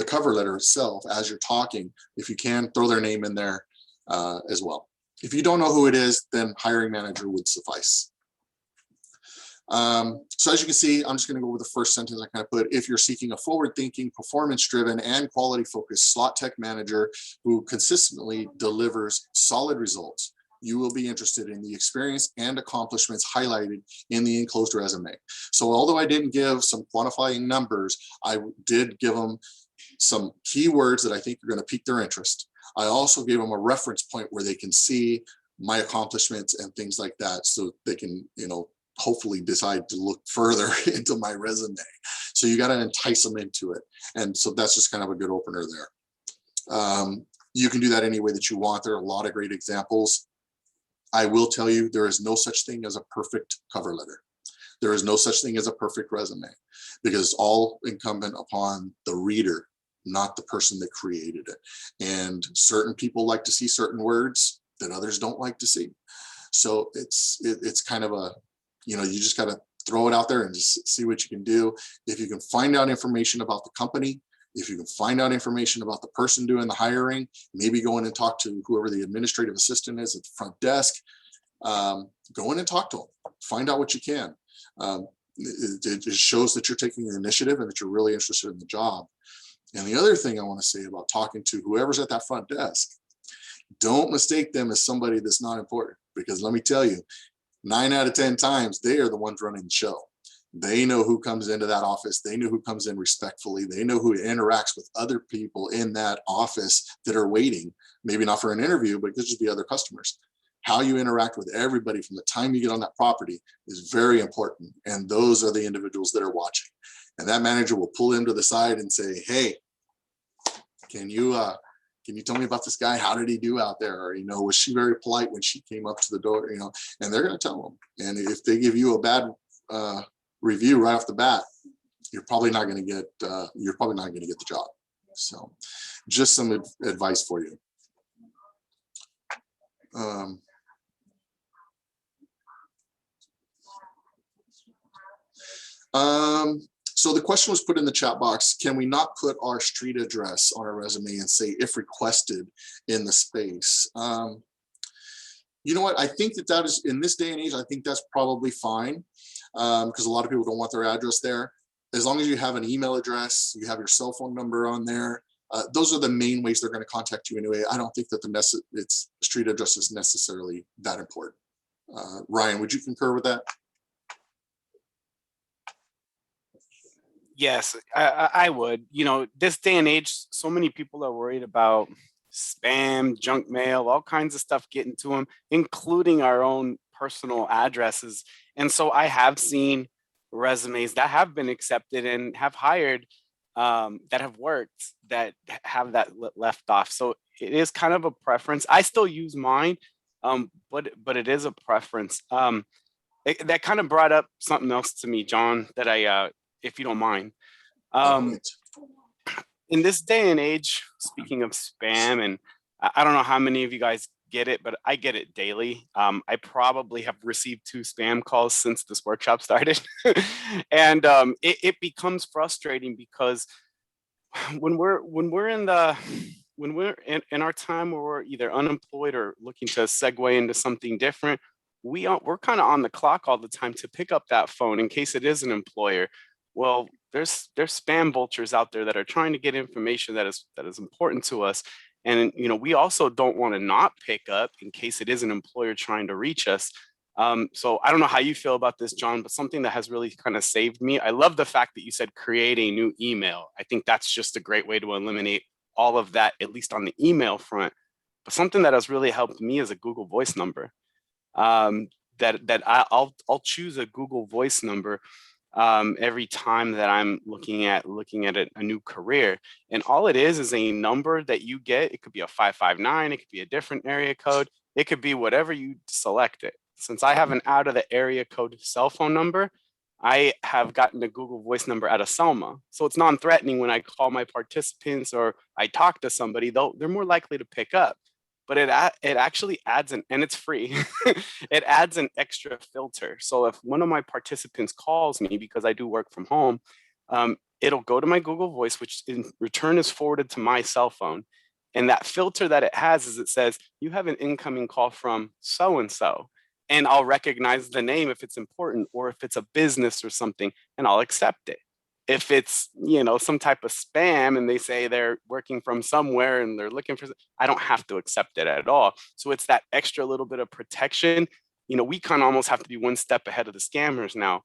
cover letter itself as you're talking. If you can, throw their name in there as well. If you don't know who it is, then hiring manager would suffice. So as you can see, I'm just going to go over the first sentence I kind of put. If you're seeking a forward-thinking, performance-driven, and quality-focused slot tech manager who consistently delivers solid results, you will be interested in the experience and accomplishments highlighted in the enclosed resume. So although I didn't give some quantifying numbers, I did give them some keywords that I think are going to pique their interest. I also gave them a reference point where they can see my accomplishments and things like that, so they can, hopefully decide to look further into my resume. So you got to entice them into it. And so that's just kind of a good opener there. You can do that any way that you want. There are a lot of great examples. I will tell you, there is no such thing as a perfect cover letter. There is no such thing as a perfect resume, because it's all incumbent upon the reader, not the person that created it. And certain people like to see certain words that others don't like to see. So it's kind of a, you just got to throw it out there and just see what you can do. If you can find out information about the company, if you can find out information about the person doing the hiring, maybe go in and talk to whoever the administrative assistant is at the front desk. Go in and talk to them, find out what you can. It shows that you're taking the initiative and that you're really interested in the job. And the other thing I want to say about talking to whoever's at that front desk, don't mistake them as somebody that's not important, because let me tell you, 9 out of 10 times, they are the ones running the show. They know who comes into that office. They know who comes in respectfully. They know who interacts with other people in that office that are waiting, maybe not for an interview, but it could just be other customers. How you interact with everybody from the time you get on that property is very important. And those are the individuals that are watching. And that manager will pull him to the side and say, hey, can you tell me about this guy? How did he do out there? Or, was she very polite when she came up to the door? And they're going to tell them. And if they give you a bad review right off the bat, you're probably not going to get the job. So just some advice for you. So the question was put in the chat box: can we not put our street address on our resume and say if requested in the space? You know what? I think that is, in this day and age, I think that's probably fine, because a lot of people don't want their address there. As long as you have an email address, you have your cell phone number on there. Those are the main ways they're going to contact you anyway. I don't think that its street address is necessarily that important. Ryan, would you concur with that? Yes, I would. This day and age, so many people are worried about spam, junk mail, all kinds of stuff getting to them, including our own personal addresses. And so I have seen resumes that have been accepted and have hired, that have worked, that have that left off. So it is kind of a preference. I still use mine, but it is a preference. That kind of brought up something else to me, John, that if you don't mind. In this day and age, speaking of spam, and I don't know how many of you guys get it, but I get it daily. I probably have received 2 spam calls since this workshop started. And it becomes frustrating because when we're in our time where we're either unemployed or looking to segue into something different, we're kind of on the clock all the time to pick up that phone in case it is an employer. Well, there's spam vultures out there that are trying to get information that is important to us. And we also don't want to not pick up in case it is an employer trying to reach us. So I don't know how you feel about this, John, but something that has really kind of saved me. I love the fact that you said create a new email. I think that's just a great way to eliminate all of that, at least on the email front. But something that has really helped me is a Google Voice number. That I'll choose a Google Voice number every time that I'm looking at a new career. And all it is a number that you get. It could be a 559, it could be a different area code, it could be whatever you select it. Since I have an out of the area code cell phone number, I have gotten a Google Voice number out of Selma. So it's non-threatening when I call my participants or I talk to somebody, they're more likely to pick up. But it actually adds and it's free. It adds an extra filter. So if one of my participants calls me because I do work from home, it'll go to my Google Voice, which in return is forwarded to my cell phone. And that filter that it has is it says, you have an incoming call from so-and-so. And I'll recognize the name if it's important, or if it's a business or something, and I'll accept it. If it's, some type of spam and they say they're working from somewhere and they're looking for, I don't have to accept it at all. So it's that extra little bit of protection. We kind of almost have to be one step ahead of the scammers now.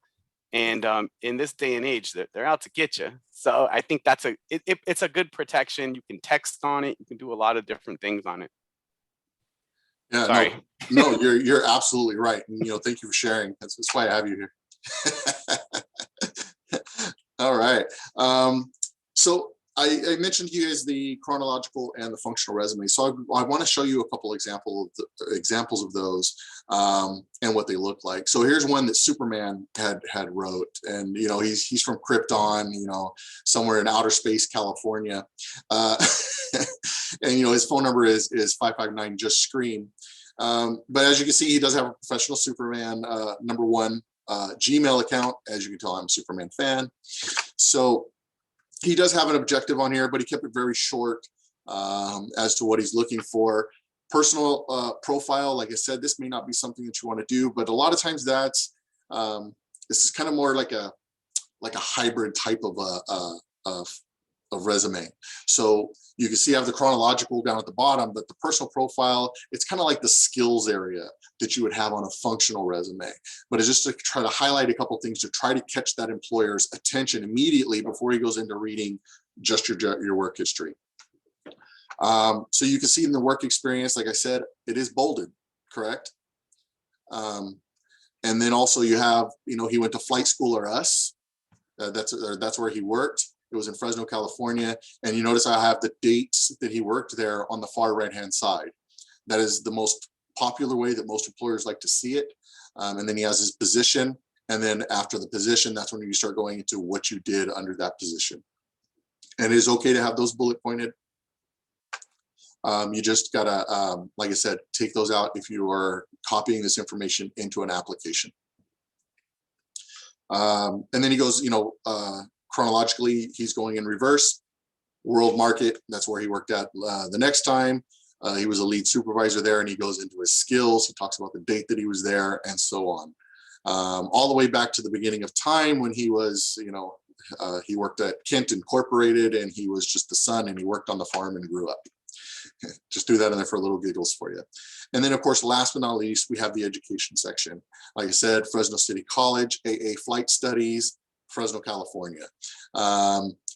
And in this day and age, they're out to get you. So I think it's a good protection. You can text on it. You can do a lot of different things on it. Yeah, sorry. No, you're absolutely right. And, thank you for sharing. That's why I have you here. All right. So I mentioned to you guys the chronological and the functional resume. So I want to show you a couple examples of those and what they look like. So here's one that Superman had wrote, and he's from Krypton, somewhere in outer space, California, and his phone number is 559 just scream. But as you can see, he does have a professional Superman #1 Gmail account. As you can tell, I'm a Superman fan. So he does have an objective on here, but he kept it very short as to what he's looking for. Personal profile, like I said, this may not be something that you want to do, but a lot of times that's this is kind of more like a hybrid type of resume. So you can see I have the chronological down at the bottom, but the personal profile, it's kind of like the skills area that you would have on a functional resume. But it's just to try to highlight a couple things to try to catch that employer's attention immediately before he goes into reading just your work history. So you can see in the work experience, like I said, it is bolded, correct? And then also you have, he went to flight school or us. That's where he worked. It was in Fresno, California. And you notice I have the dates that he worked there on the far right-hand side. That is the most popular way that most employers like to see it. And then he has his position. And then after the position, that's when you start going into what you did under that position. And it is okay to have those bullet pointed. You just gotta, like I said, take those out if you are copying this information into an application. And then he goes, chronologically, he's going in reverse. World market, that's where he worked at the next time. He was a lead supervisor there, and he goes into his skills. He talks about the date that he was there and so on. All the way back to the beginning of time when he was, he worked at Kent Incorporated, and he was just the son, and he worked on the farm and grew up. Just do that in there for a little giggles for you. And then, of course, last but not least, we have the education section. Like I said, Fresno City College, AA Flight Studies, Fresno, California.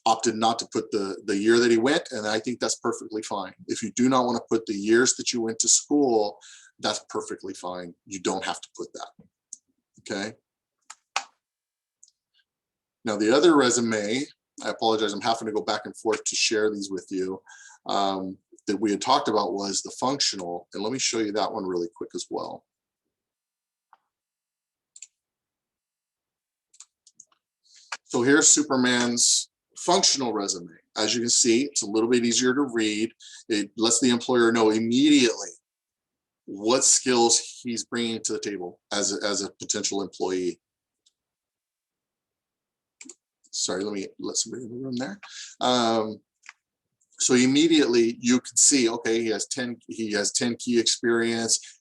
Opted not to put the year that he went, and I think that's perfectly fine. If you do not want to put the years that you went to school, that's perfectly fine. You don't have to put that. Okay. Now, the other resume, I apologize, I'm having to go back and forth to share these with you, that we had talked about was the functional. And let me show you that one really quick as well. So here's Superman's functional resume. As you can see, it's a little bit easier to read. It lets the employer know immediately what skills he's bringing to the table as a potential employee. Sorry, let me let somebody in the room there. So immediately you can see, okay, he has 10 key experience,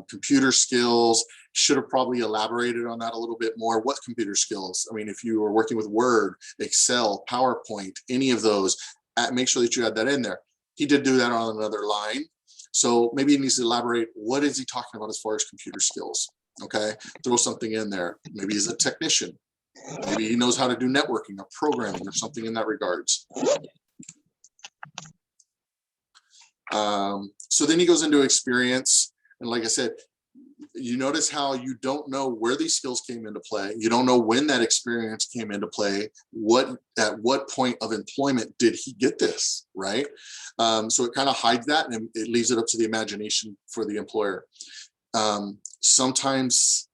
computer skills. Should have probably elaborated on that a little bit more. What computer skills? I mean, if you were working with Word, Excel, PowerPoint, any of those, make sure that you had that in there. He did do that on another line. So maybe he needs to elaborate. What is he talking about as far as computer skills? Okay, throw something in there. Maybe he's a technician. Maybe he knows how to do networking or programming or something in that regards. So then he goes into experience. And like I said, you notice how you don't know where these skills came into play. You don't know when that experience came into play. At what point of employment did he get this, right? So it kind of hides that, and it leaves it up to the imagination for the employer. Sometimes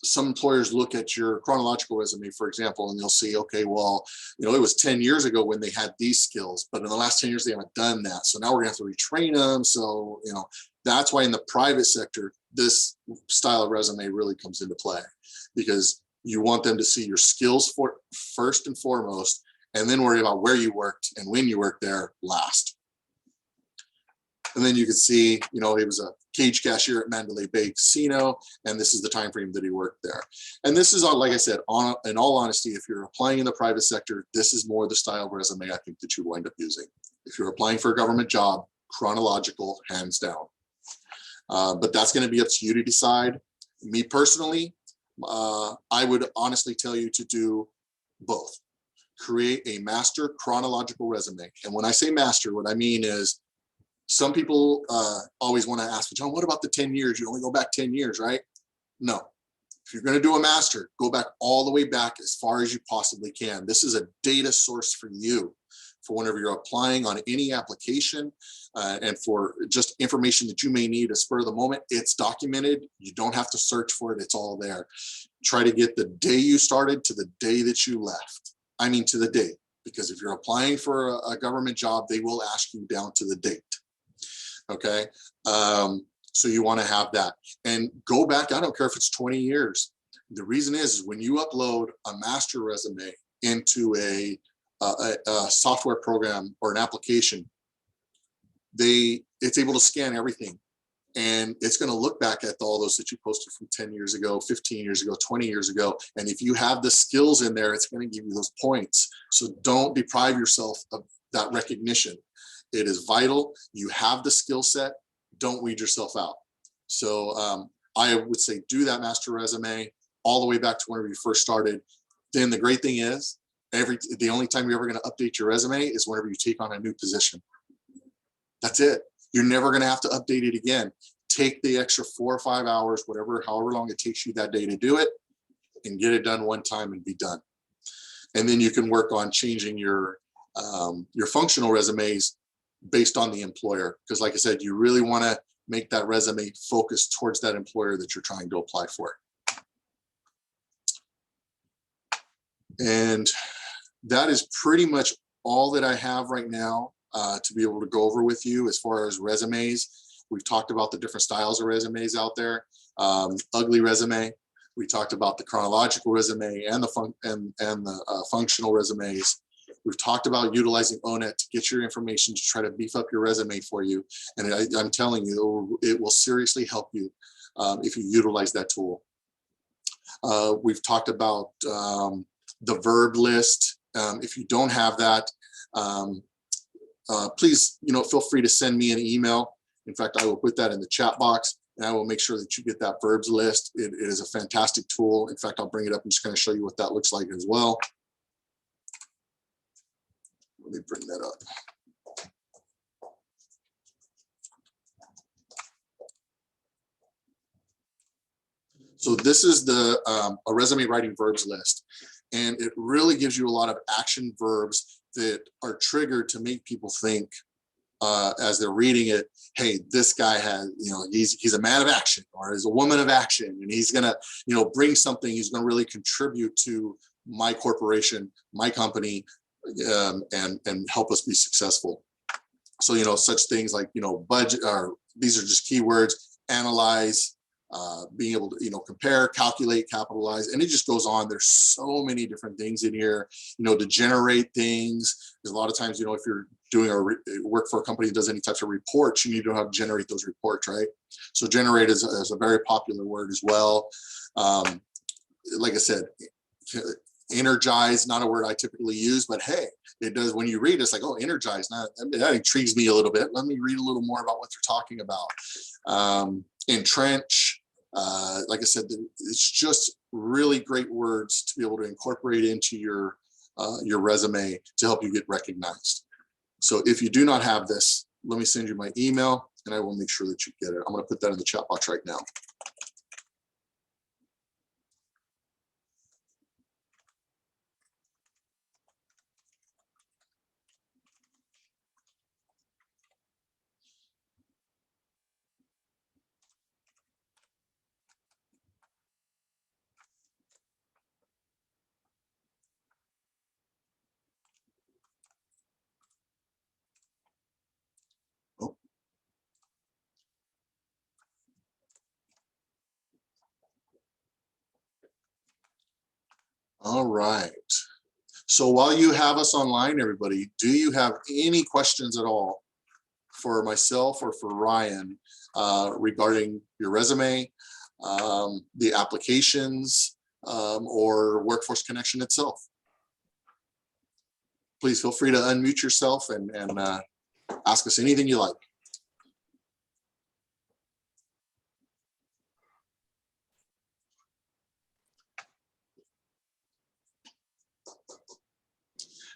some employers look at your chronological resume, for example, and they'll see, okay, well, it was 10 years ago when they had these skills, but in the last 10 years, they haven't done that. So now we're gonna have to retrain them. So, that's why in the private sector, this style of resume really comes into play, because you want them to see your skills first and foremost, and then worry about where you worked and when you worked there last. And then you can see, he was a cage cashier at Mandalay Bay Casino, and this is the time frame that he worked there. And this is, like I said, in all honesty, if you're applying in the private sector, this is more the style of resume I think that you wind up using. If you're applying for a government job, chronological, hands down. But that's going to be up to you to decide. Me personally, I would honestly tell you to do both. Create a master chronological resume. And when I say master, what I mean is, some people always want to ask, John, what about the 10 years? You only go back 10 years, right? No. If you're going to do a master, go back all the way back as far as you possibly can. This is a data source for you, for whenever you're applying on any application, and for just information that you may need at spur of the moment. It's documented. You don't have to search for it. It's all there. Try to get the day you started to the day that you left. I mean, to the date, because if you're applying for a government job, they will ask you down to the date. Okay. So you want to have that, and go back. I don't care if it's 20 years, The reason is when you upload a master resume into a software program or an application, it's able to scan everything. And it's going to look back at all those that you posted from 10 years ago, 15 years ago, 20 years ago. And if you have the skills in there, it's going to give you those points. So don't deprive yourself of that recognition. It is vital. You have the skill set. Don't weed yourself out. So I would say do that master resume all the way back to whenever you first started. Then the great thing is, the only time you're ever going to update your resume is whenever you take on a new position. That's it. You're never going to have to update it again. Take the extra 4 or 5 hours, however long it takes you that day to do it, and get it done one time and be done. And then you can work on changing your functional resumes based on the employer. Because like I said, you really want to make that resume focus towards that employer that you're trying to apply for. And that is pretty much all that I have right now to be able to go over with you as far as resumes. We've talked about the different styles of resumes out there. Ugly resume. We talked about the chronological resume and the functional resumes. We've talked about utilizing ONET to get your information to try to beef up your resume for you. And I'm telling you, it will seriously help you if you utilize that tool. We've talked about the verb list. If you don't have that, please, feel free to send me an email. In fact, I will put that in the chat box, and I will make sure that you get that verbs list. It is a fantastic tool. In fact, I'll bring it up and just kind of show you what that looks like as well. Let me bring that up. So this is a resume writing verbs list, and it really gives you a lot of action verbs that are triggered to make people think as they're reading it, hey, this guy has, he's a man of action, or is a woman of action, and he's gonna, bring something. He's gonna really contribute to my corporation, my company, and help us be successful. So, such things like, budget, or these are just keywords: analyze, being able to, compare, calculate, capitalize, and it just goes on. There's so many different things in here, to generate things. Because a lot of times, if you're doing work for a company that does any types of reports, you need to know how to generate those reports, right? So generate is a very popular word as well. Like I said, energize, not a word I typically use, but hey, it does. When you read it, it's like, oh, energize. Now, that intrigues me a little bit. Let me read a little more about what they're talking about. Entrench, like I said, it's just really great words to be able to incorporate into your resume to help you get recognized. So if you do not have this, let me send you my email and I will make sure that you get it. I'm going to put that in the chat box right now. All right. So while you have us online, everybody, do you have any questions at all for myself or for Ryan regarding your resume, the applications, or Workforce Connection itself? Please feel free to unmute yourself and ask us anything you like.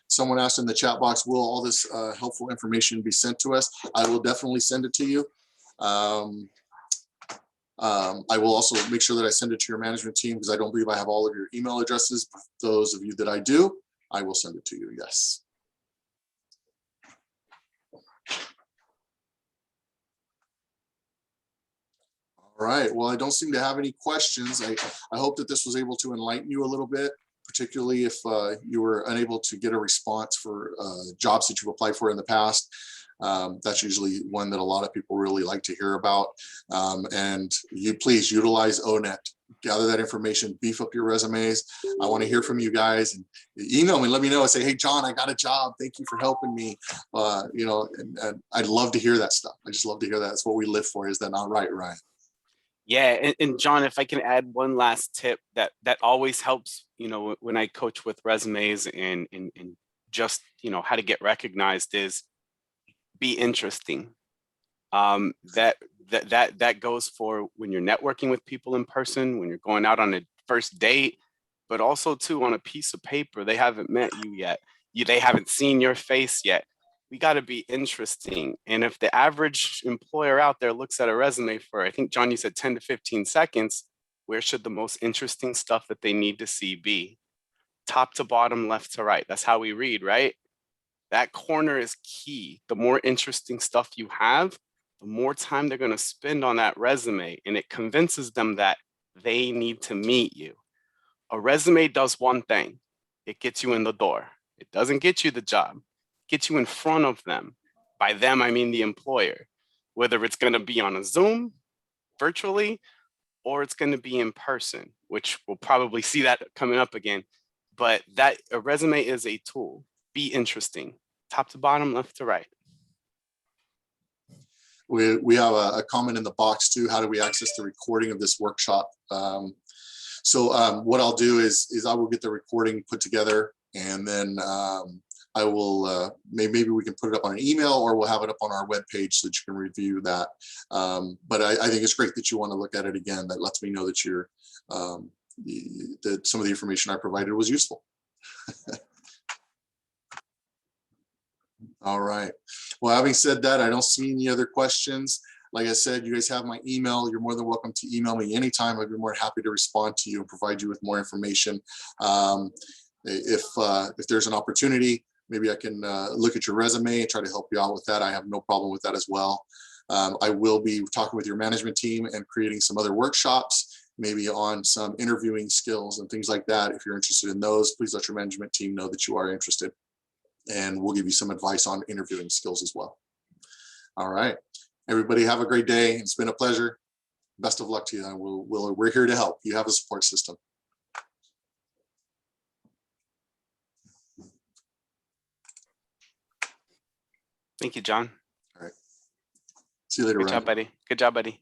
Someone asked in the chat box, will all this helpful information be sent to us? I will definitely send it to you. I will also make sure that I send it to your management team, because I don't believe I have all of your email addresses. But those of you that I do, I will send it to you, yes. All right, well, I don't seem to have any questions. I hope that this was able to enlighten you a little bit, particularly if you were unable to get a response for jobs that you've applied for in the past. That's usually one that a lot of people really like to hear about. And you please utilize ONET gather that information, beef up your resumes. I want to hear from you guys, and email me, let me know and say, hey, John, I got a job. Thank you for helping me. And I'd love to hear that stuff. I just love to hear that. That's what we live for. Is that not right, Ryan? Yeah, and John, if I can add one last tip that always helps, when I coach with resumes and just, how to get recognized is be interesting. That goes for when you're networking with people in person, when you're going out on a first date, but also too on a piece of paper. They haven't met you yet. They haven't seen your face yet. We got to be interesting. And if the average employer out there looks at a resume for, I think, John, you said 10 to 15 seconds, where should the most interesting stuff that they need to see be? Top to bottom, left to right. That's how we read, right? That corner is key. The more interesting stuff you have, the more time they're going to spend on that resume, and it convinces them that they need to meet you. A resume does one thing. It gets you in the door. It doesn't get you the job. It gets you in front of them. By them, I mean the employer, whether it's going to be on a Zoom, virtually, or it's going to be in person, which we'll probably see that coming up again. But a resume is a tool. Be interesting. Top to bottom, left to right. We have a comment in the box too. How do we access the recording of this workshop? So what I'll do is I will get the recording put together, and then I will maybe we can put it up on an email, or we'll have it up on our webpage so that you can review that. But I think it's great that you want to look at it again. That lets me know that that some of the information I provided was useful. All right. Well, having said that, I don't see any other questions. Like I said, you guys have my email. You're more than welcome to email me anytime. I'd be more happy to respond to you and provide you with more information. If there's an opportunity, maybe I can look at your resume and try to help you out with that. I have no problem with that as well. I will be talking with your management team and creating some other workshops, maybe on some interviewing skills and things like that. If you're interested in those, please let your management team know that you are interested, and we'll give you some advice on interviewing skills as well. All right. Everybody have a great day. It's been a pleasure. Best of luck to you. We're here to help. You have a support system. Thank you, John. All right. See you later, Good Ryan. job, buddy. Good job, buddy.